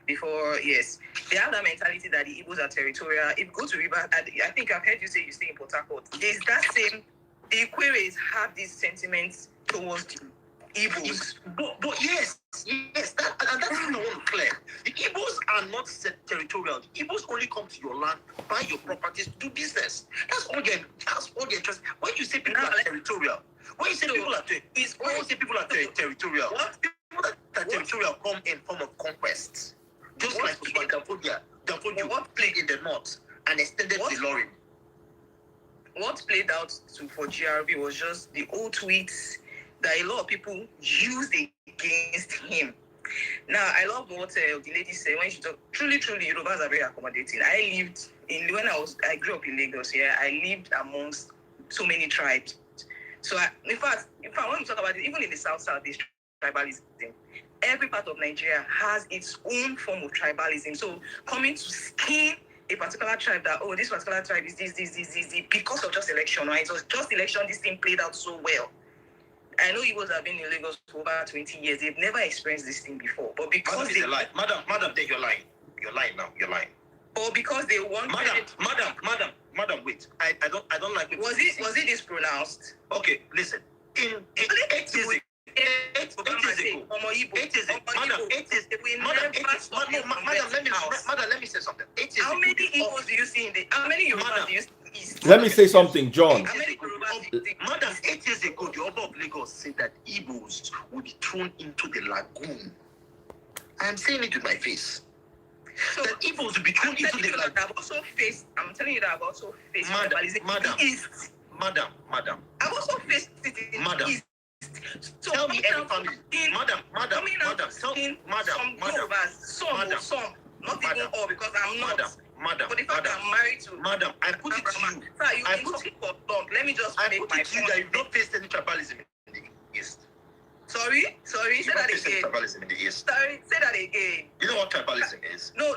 before. Yes, they have that mentality that the Igbos are territorial. If you go to River, I think I've heard you say you stay in Port Harcourt. There's that same. The Ikwere have these sentiments towards the Igbos. But yes, that's what I want to clear. The Igbos are not territorial. The Igbos only come to your land, buy your properties, do business. That's all they're interested. When you say people are territorial, when you say people are territorial, people that are territorial come in form of conquest. Just like Cambodia what played in the north and extended to Ilorin. What played out for GRB was just the old tweets that a lot of people used against him. Now, I love what the lady said when she talked. Truly, Yorubas are very accommodating. I grew up in Lagos. Yeah, I lived amongst so many tribes. So, in fact, when we talk about it, even in the South, there's tribalism. Every part of Nigeria has its own form of tribalism. So, coming to skin a particular tribe that, oh, this particular tribe is this, because of just election, right? So, just election, this thing played out so well. I know Igbos have been in Lagos for over 20 years. They've never experienced this thing before. But because Madam, you're lying. You're lying now. You're lying. But because they wanted Madam, wait. I don't like it. Was it this pronounced? Okay, listen. In 8 years ago. 8 years ago. Madam, let me say something. 8 years How ago. many Igbos do you see in the how many Yorubas do you see? Let me say something, John. How many Yorubas do you see? Madam, 8 years ago, the Oba of Lagos said that Igbos will be thrown into the lagoon. I am saying it with my face. So that Igbos will be thrown into the lagoon. I'm telling you that I've also faced tribalism. Madam. I've also faced it in Madam. East. So Tell me every family. Madam. Some, not even all, because I'm not. Madam. But the fact that I'm married to. Madam, I put it to you. Sir, you've been talking for long. Let me just make my point. That you've not faced any tribalism in the East. Sorry, say that again. Tribalism in the East. Sorry, say that again. You know what tribalism is? No,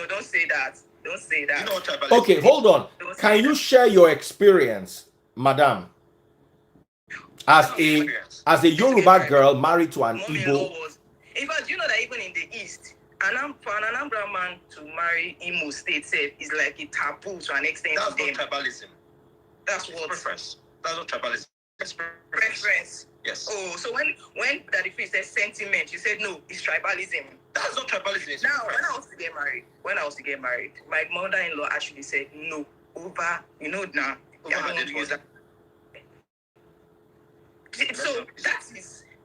don't say that. Don't say that. You know what tribalism is? Okay, hold on. Can you share your experience, madam, as a Yoruba girl married to an Igbo? In fact, you know that even in the East, for an Anambra man to marry Imo State is like a taboo to an extent. That's not tribalism. That's what preference. That's not tribalism. That's preference. Yes. Oh, so when Daddy Free said sentiment, you said no, it's tribalism. That's not tribalism. It's now, preference. when I was to get married, my mother-in-law actually said no over. You know now. So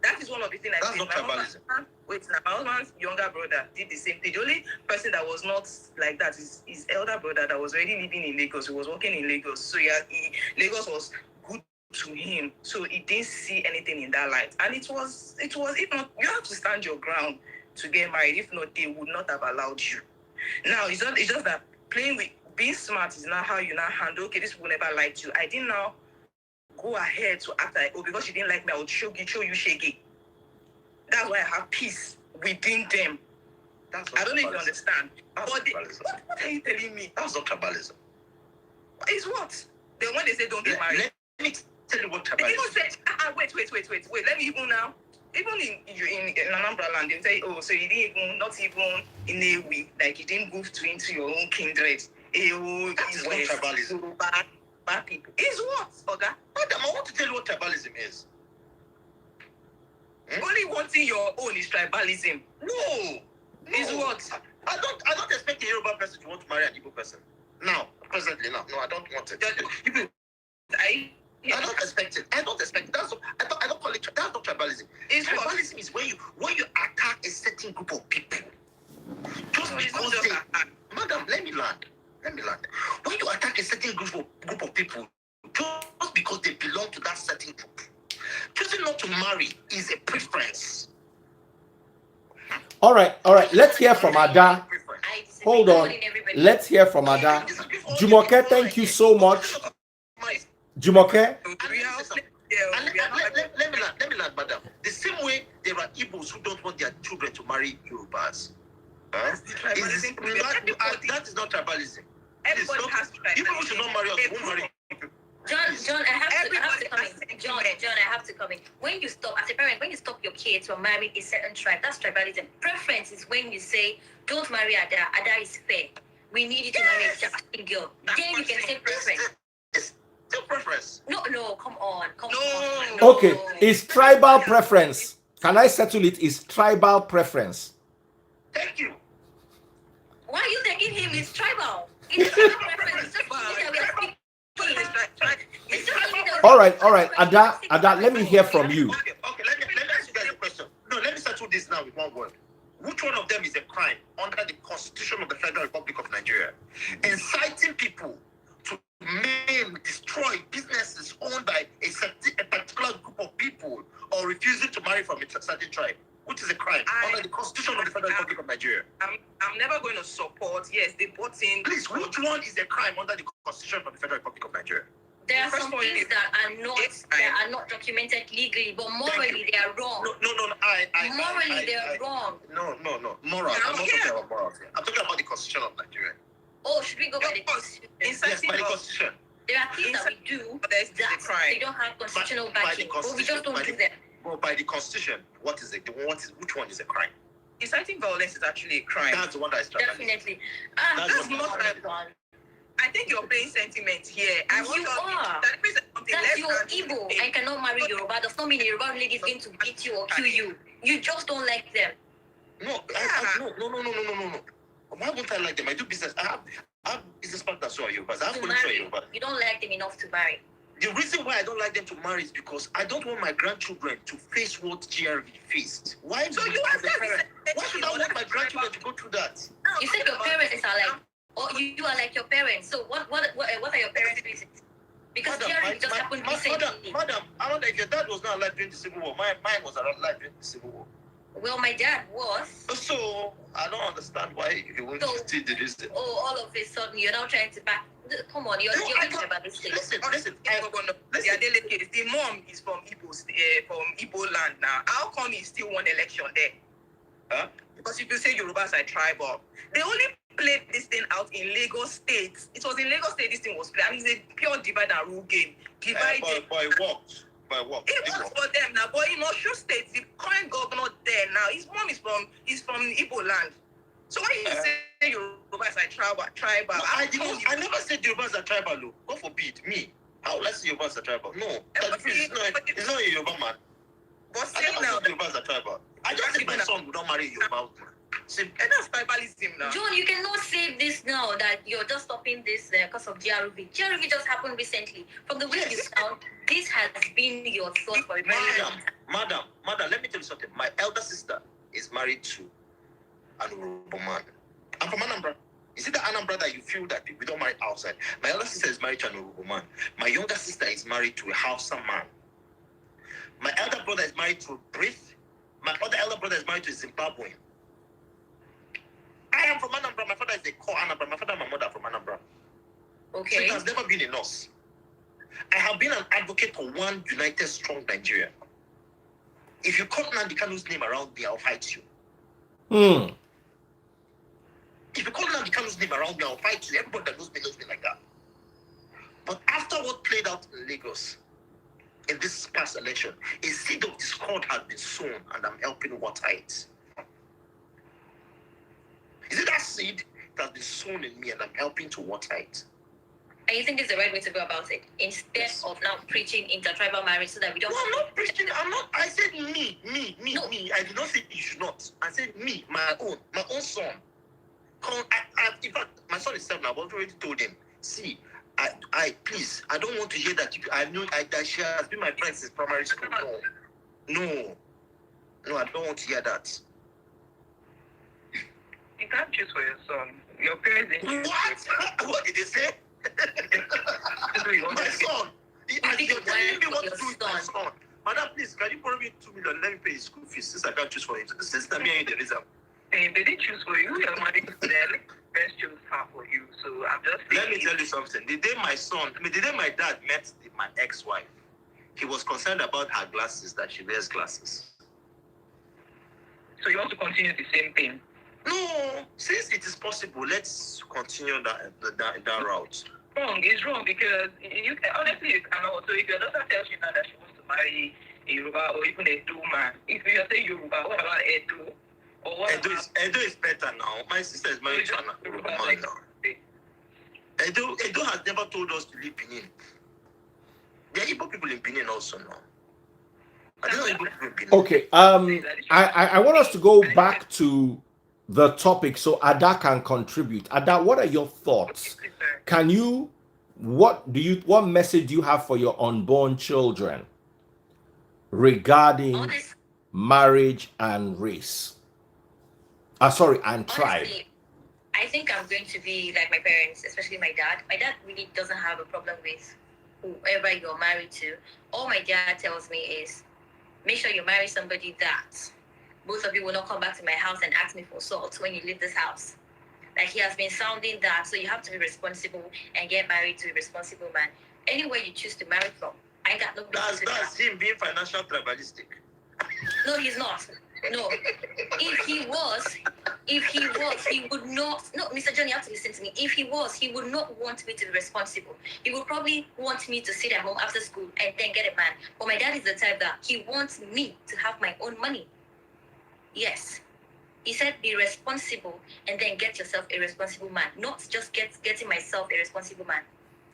that is one of the things I That's not tribalism. My husband's younger brother did the same thing. The only person that was not like that is his elder brother that was already living in Lagos. He was working in Lagos. So Lagos was good to him. So he didn't see anything in that light. And it was if not, you have to stand your ground to get married. If not, they would not have allowed you. Now, it's just that playing with being smart is not how you now handle, okay, this will never like you. I didn't now go ahead to act like, oh, because you didn't like me, I would show you shaggy. That's why I have peace within them. I don't know if you understand. But what are you telling me? That's not tribalism. It's what? Then when they say don't get married. Let me tell you what tribalism they even say, wait. Let me even now. Even in Anambra land, they say, oh, so you didn't even, not even in a way, like you didn't move into your own kindred. That's not tribalism. Bad people. Is what, Oga? Madam, I want to tell you what tribalism is. Only wanting your own is tribalism. No. Is what? I don't expect a Yoruba person to want to marry an Igbo person. Now, presently, no, I don't want it. I don't expect it. I don't expect it. I don't call it. That's not tribalism. Tribalism is when you attack a certain group of people. Just because Madam, let me land. When you attack a certain group of people, just because they belong to that certain group, choosing not to marry is a preference. All right. Let's hear from Ada. Hold on. Let's hear from Ada. Jumoke, thank you so much. Jumoke? Let me land, madam. The same way there are Igbos who don't want their children to marry Yorubas. That is not tribalism. Everybody has to try. People who should not marry us won't marry. John, I have to come in. John, I have to come in. When you stop, as a parent, when you stop your kids from marrying a certain tribe, that's tribalism. Preference is when you say, don't marry Ada. Ada is fair. We need you to marry a Japanese girl. Then you can say preference. It's still preference. No, come on. Okay, it's tribal preference. Can I settle it? It's tribal preference. Thank you. Why are you taking him? It's tribal. It's tribal preference. All right. Ada, let me hear from you. Okay, let me ask you guys a question. No, let me settle this now with one word. Which one of them is a crime under the Constitution of the Federal Republic of Nigeria? Inciting people to maim, destroy businesses owned by a particular group of people, or refusing to marry from a certain tribe, which is a crime I'm never going to support. Yes, they bought in. Please, which one is a crime under the Constitution of the Federal Republic of Nigeria? There are some things that are not documented legally, but morally they are wrong. No. Morally they are wrong. No. Moral. I'm not talking about morals here. I'm talking about the Constitution of Nigeria. Oh, should we go by the Constitution? Yes, by the Constitution. There are things that we do that they don't have constitutional backing, but we just don't do them. Well, by the Constitution, which one is a crime? Inciting violence is actually a crime. That's the one that is tribalism. Definitely. That's not right. I think you're playing sentiment here. That's your Igbo and cannot marry Yoruba. Does not mean a Yoruba lady is going to beat you or kill you. You just don't like them. No. Why won't I like them? I do business. I have business partners who are Yorubas. I have colleagues who are Yorubas. You don't like them enough to marry. The reason why I don't like them to marry is because I don't want my grandchildren to face what GRV faced. Why? So you as a parent, why should I want my grandchildren to go through that? You said your parents are like, you are like your parents. So what are your parents' reasons? Because GRV just happened recently. Madam, I don't know if your dad was not alive during the Civil War. Mine was alive during the Civil War. Well, my dad was. So I don't understand why you want to still do this. All of a sudden you're now trying to back. Come on, you're talking about this thing. Listen. The mom is from Igbo land now. How come he still won election there? Huh? Because if you say Yorubas are tribal, they only played this thing out in Lagos State. It was in Lagos State this thing was played. I mean, it's a pure divide and rule game. Divided. By what? It works for them now, but in Osun State, the current governor there now, his mom is from Igbo land. So when you say Yorubas are tribal, no, I never said Yorubas are tribal. God forbid me. How will I say Yorubas are tribal? No, it's not a Yoruba man. But I never said Yorubas are tribal. I just said my son would not marry a Yoruba woman. And that's tribalism now. John, you cannot say this now that you're just stopping this because of GRV. GRV just happened recently. From the way you sound, this has been your thought for a very long time. Madam, let me tell you something. My elder sister is married to an Yoruba man. I'm from Anambra. Is it the Anambra that you feel that we don't marry outside? My elder sister is married to an Yoruba man. My younger sister is married to a Hausa man. My elder brother is married to a Brit. My other elder brother is married to a Zimbabwean. I am from Anambra. My father is a core Anambra. My father and my mother are from Anambra. Okay. So it has never been in us. I have been an advocate for one united, strong Nigeria. If you call Nnamdi Kanu's name around me, I'll fight you. If you call Nnamdi Kanu's name around me, I'll fight you. Everybody that knows me like that. But after what played out in Lagos, in this past election, a seed of discord has been sown, and I'm helping water it. Is it that seed that has been sown in me, and I'm helping to water it? And you think it's the right way to go about it? Instead of now preaching intertribal marriage so that we don't... No, I'm not preaching. I said me. I did not say you should not. I said me, my own son. In fact, my son is 7. I've already told him, see, please, I don't want to hear that. I know that she has been my friend since primary school. No, I don't want to hear that. You can't choose for your son. Your parents didn't choose. What did they say? My son. You're telling me what to do with my son. Madam, please, can you borrow me 2 million? Let me pay his school fees since I can't choose for him. Since me and the reason. They didn't choose for you. Your money best choose her for you. So I'm just saying. Let me tell you something. The day my dad met my ex-wife, he was concerned about her glasses, that she wears glasses. So you want to continue the same thing? No, since it is possible, let's continue that route. Wrong. It's wrong because you cannot. So if your daughter tells you now that she wants to marry a Yoruba or even a Edo man, if you say Yoruba, what about Edo? Edo is better now. My sister is married to an Yoruba man now. Edo has never told us to leave Benin. There are Igbo people in Benin also now. Okay. I want us to go back to the topic so Ada can contribute. Ada, what are your thoughts? What message do you have for your unborn children regarding marriage and race? And tribe. Honestly, I think I'm going to be like my parents, especially my dad. My dad really doesn't have a problem with whoever you're married to. All my dad tells me is, make sure you marry somebody that both of you will not come back to my house and ask me for salt when you leave this house. Like he has been sounding that, so you have to be responsible and get married to a responsible man. Anywhere you choose to marry from, I got no business with that. That's him being financial tribalistic. No, he's not. No. If he was, he would not. No, Mr. John, you have to listen to me. If he was, he would not want me to be responsible. He would probably want me to sit at home after school and then get a man. But my dad is the type that he wants me to have my own money. Yes. He said, be responsible and then get yourself a responsible man. Not just getting myself a responsible man.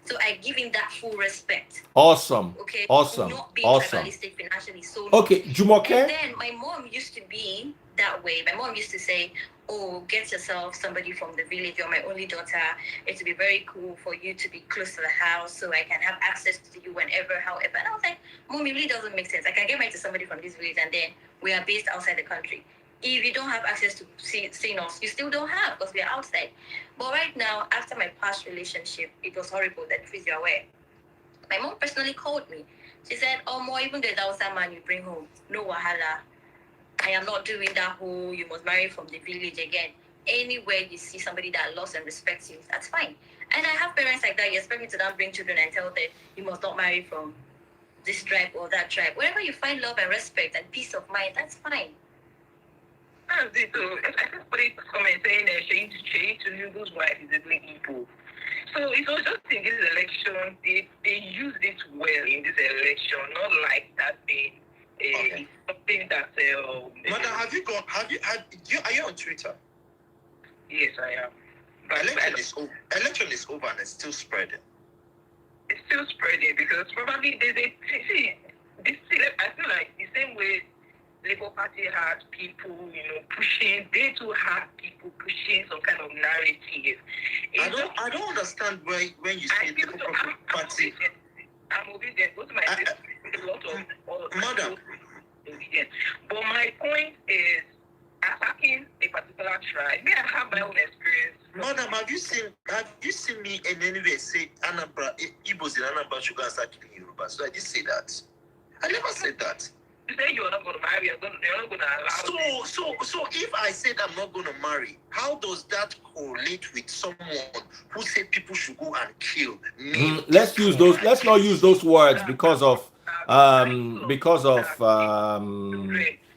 So I give him that full respect. Awesome. Okay. Awesome. Not being Awesome. tribalistic financially. So okay, Jumoke. And then my mom used to be that way. My mom used to say, "Oh, get yourself somebody from the village. You're my only daughter. It would be very cool for you to be close to the house, so I can have access to you whenever, however." And I was like, "Mom, it really doesn't make sense. I can get married to somebody from this village, and then we are based outside the country. If you don't have access to seeing us, you still don't have because we are outside." But right now, after my past relationship, it was horrible. That please you're aware. My mom personally called me. She said, "Oh, more even the Hausa man you bring home, no wahala. I am not doing that whole you must marry from the village again. Anywhere you see somebody that loves and respects you, that's fine." And I have parents like that. You expect me to then bring children and tell them you must not marry from this tribe or that tribe. Wherever you find love and respect and peace of mind, that's fine. And I just put a comment saying that she to Nubu's wife is a big evil. So it was just in this election, they used it well in this election, not like that thing. Okay. Something that. Madam, are you on Twitter? Yes, I am. But Election is over and it's still spreading. It's still spreading because probably they see this. I feel like the same way Labour Party has people, pushing. They too have people pushing some kind of narrative. I don't understand why when you say Labour Party. I'm obedient. Go to my sister. A lot of Madam. Obedient. But my point is attacking a particular tribe. May I have my own experience? Madam, have you seen me in any way say Anambra Igbos in Anambra should go and start killing Yoruba? So I did say that. I never said that. You say you're not going to marry, you're not going to allow. So if I said I'm not going to marry, how does that correlate with someone who said people should go and kill me? Let's not use those words because of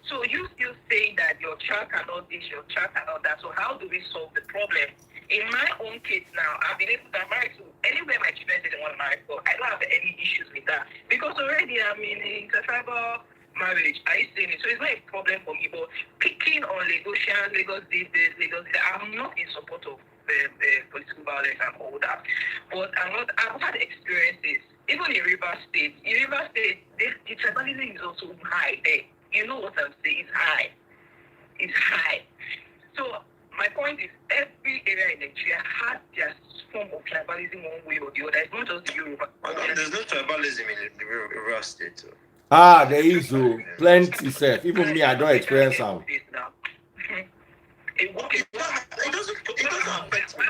So you still say that your child cannot this, your child cannot that. So how do we solve the problem? In my own case now, I've been able to marry to anywhere my children say they want to marry for. I don't have any issues with that because already I'm in a intertribal marriage. I see it, so it's not a problem for me. But picking on Lagosians, Lagos this, Lagos that, I'm not in support of political violence and all that. But I've had experiences, even in River State. In River State, the tribalism is also high there. You know what I'm saying? It's high. It's high. So my point is, every area in Nigeria has their form of tribalism one way or the other. It's not just the Yoruba. There's no tribalism in the River State. So. there is plenty self. Even me, I don't experience them. It doesn't affect me.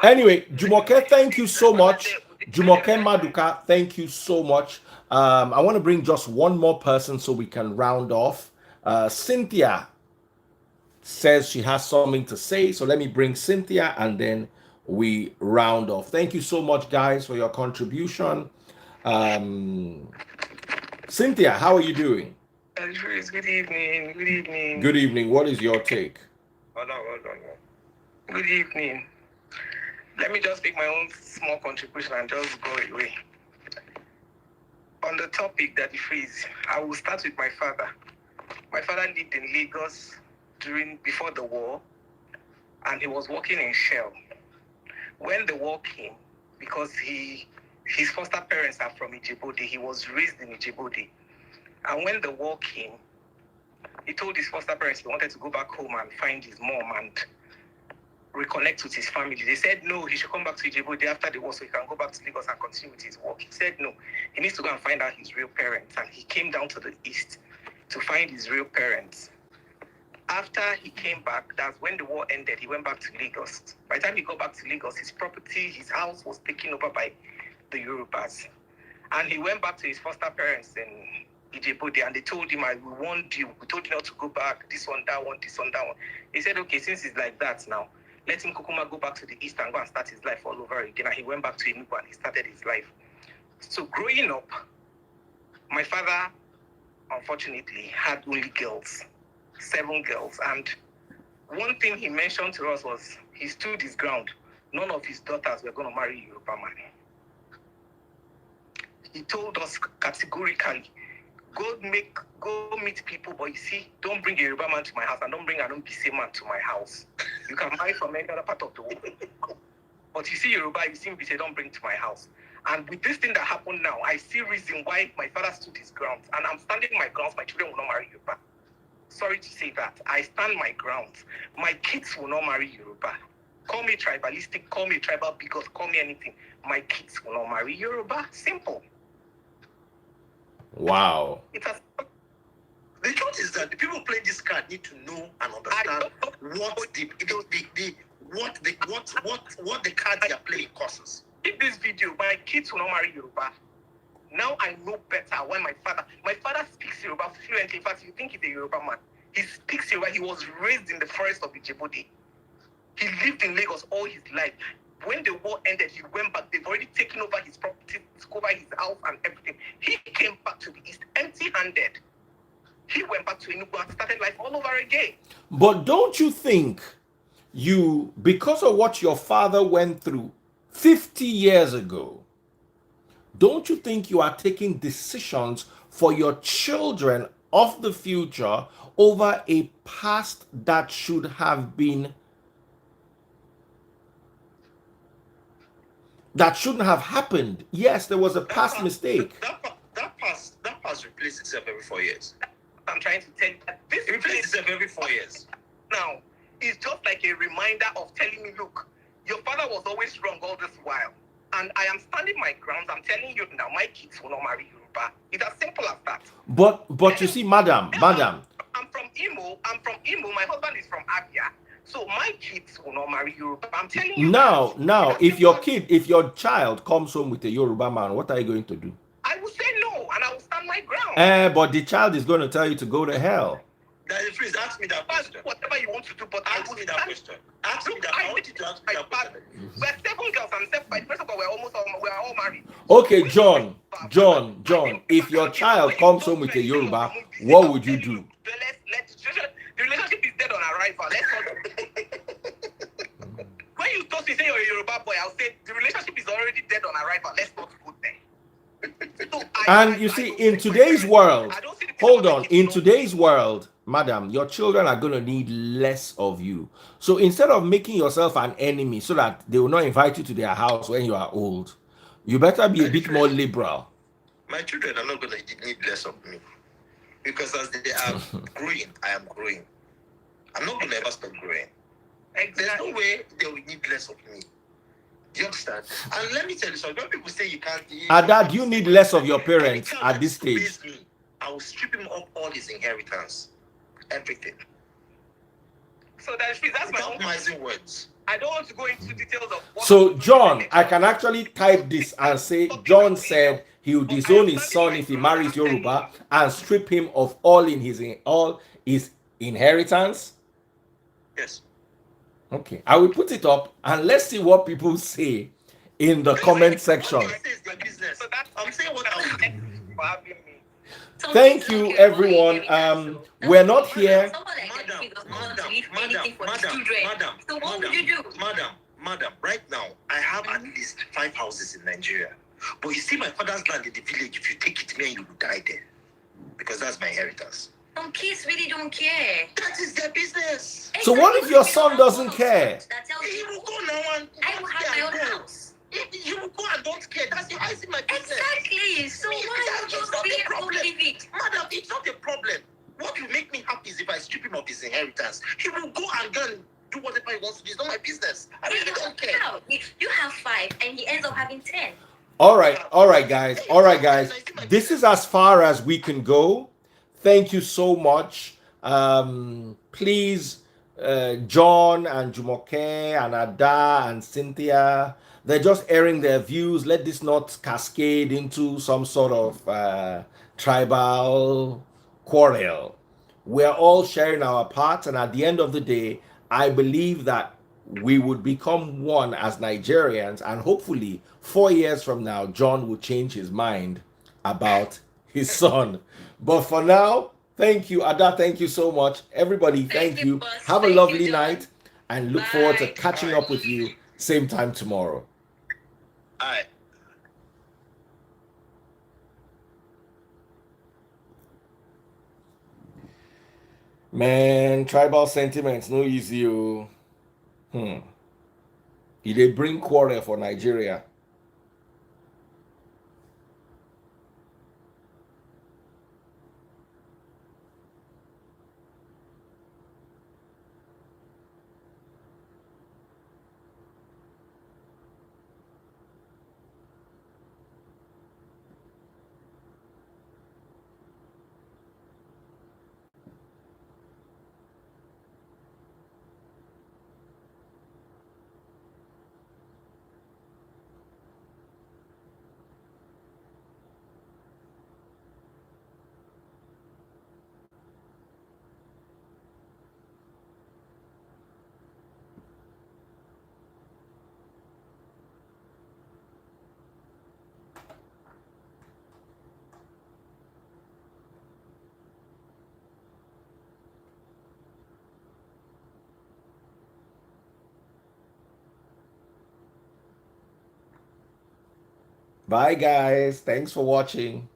Anyway, Jumoke, thank you so much. Jumoke Maduka, thank you so much. I want to bring just one more person so we can round off. Cynthia says she has something to say. So let me bring Cynthia and then we round off. Thank you so much, guys, for your contribution. Cynthia, how are you doing? Good evening. Good evening. Good evening. What is your take? Hold on. Good evening. Let me just make my own small contribution and just go away. On the topic that you phrase, I will start with my father. My father lived in Lagos before the war, and he was working in Shell. When the war came, because his foster parents are from Ijebode, he was raised in Ijebode. And when the war came, he told his foster parents he wanted to go back home and find his mom and reconnect with his family. They said no, he should come back to Ijebode after the war so he can go back to Lagos and continue with his work. He said no, he needs to go and find out his real parents. And he came down to the east to find his real parents. After he came back, that's when the war ended, he went back to Lagos. By the time he got back to Lagos, his property, his house was taken over by the Yorubas. And he went back to his foster parents in Ijebode, and they told him, we warned you, we told you not to go back, this one, that one, this one, that one. He said, okay, since it's like that now, let him Kukuma go back to the East and go and start his life all over again. And he went back to Enugu and he started his life. So growing up, my father, unfortunately, had only girls, 7 girls. And one thing he mentioned to us was he stood his ground. None of his daughters were going to marry Yoruba man. He told us categorically, go meet people, but you see, don't bring a Yoruba man to my house and don't bring an Umbisi man to my house. You can marry from any other part of the world. But you see Yoruba, you see Umbisi, don't bring to my house. And with this thing that happened now, I see reason why my father stood his ground. And I'm standing my grounds, my children will not marry Yoruba. Sorry to say that. I stand my grounds. My kids will not marry Yoruba. Call me tribalistic, call me tribal bigot, call me anything. My kids will not marry Yoruba. Simple. Wow. The truth is that the people playing this card need to know and understand what the card they are playing causes. In this video, my kids will not marry Yoruba. Now I know better why my father speaks Yoruba fluently. In fact, you think he's a Yoruba man. He speaks Yoruba. He was raised in the forest of Ijebode. He lived in Lagos all his life. When the war ended, he went back. They've already taken over his property, took over his house and everything. He came back to the East empty-handed. He went back to Enugu and started life all over again. But don't you think because of what your father went through 50 years ago, don't you think you are taking decisions for your children of the future over a past that should have been, that shouldn't have happened? Yes, there was a past mistake. That past replaces itself every 4 years. I'm trying to tell you that this replaces itself every 4 years. Now, it's just like a reminder of telling me, look, your father was always wrong all this while. And I am standing my ground. I'm telling you now, my kids will not marry Yoruba. It's as simple as that. But you see, madam. I'm from Imo. My husband is from Abia. So my kids will not marry Yoruba. I'm telling you. Now, if your child comes home with a Yoruba man, what are you going to do? I will say no, and I will stand my ground. But the child is going to tell you to go to hell. Please ask me that question. Whatever you want to do, but ask me that question. Ask me that. I want you to ask me that question. We're 7 girls and 7. First of all, we're all married. Okay, John. If your child comes home with a Yoruba, what would you do? The relationship is dead on arrival. When you talk to say you're a Yoruba boy, I'll say the relationship is already dead on arrival. Let's not go there. And you see, in today's world, hold on, in today's world, madam, your children are going to need less of you. So instead of making yourself an enemy so that they will not invite you to their house when you are old, you better be a bit more liberal. My children are not going to need less of me. Because as they are growing, I am growing. I'm not going to ever stop growing. There's no way they will need less of me. Do you understand? And let me tell you something. When people say you can't... Dad, you need less of your parents at this stage. I will strip him of all his inheritance. Everything. So that's my own words. I don't want to go into details of what... So, John, I can actually type this and say, John said he will disown his son if he marries Yoruba and strip him of all his inheritance. Yes. Okay, I will put it up and let's see what people say in the comment section. I'm saying what I would for having me. Thank you, everyone. We're not here. Madam, right now, I have at least 5 houses in Nigeria. But you see my father's land in the village, if you take it, man, you will die there. Because that's my inheritance. Some kids really don't care. That is their business. So what if your son doesn't care? He will go now and I will have my own house. You will go and don't care. That's I see my business. Exactly. So why not just be able to leave it? Madam, it's not a problem. What will make me happy is if I strip him of his inheritance. He will go and go and do whatever he wants to do. It's not my business. I really don't care. You have 5 and he ends up having 10. All right, guys. This is as far as we can go. Thank you so much. Please, John and Jumoke and Ada and Cynthia, they're just airing their views. Let this not cascade into some sort of tribal quarrel. We're all sharing our parts, and at the end of the day, I believe that we would become one as Nigerians, and hopefully 4 years from now, John will change his mind about his son. But for now, thank you, Ada. Thank you so much. Everybody, thank you. boss. Have a Thank lovely you, John. night and look forward to Bye. catching up with you same time tomorrow. All right. Man, tribal sentiments no easy. Oh. They bring quarrel for Nigeria. Bye, guys. Thanks for watching.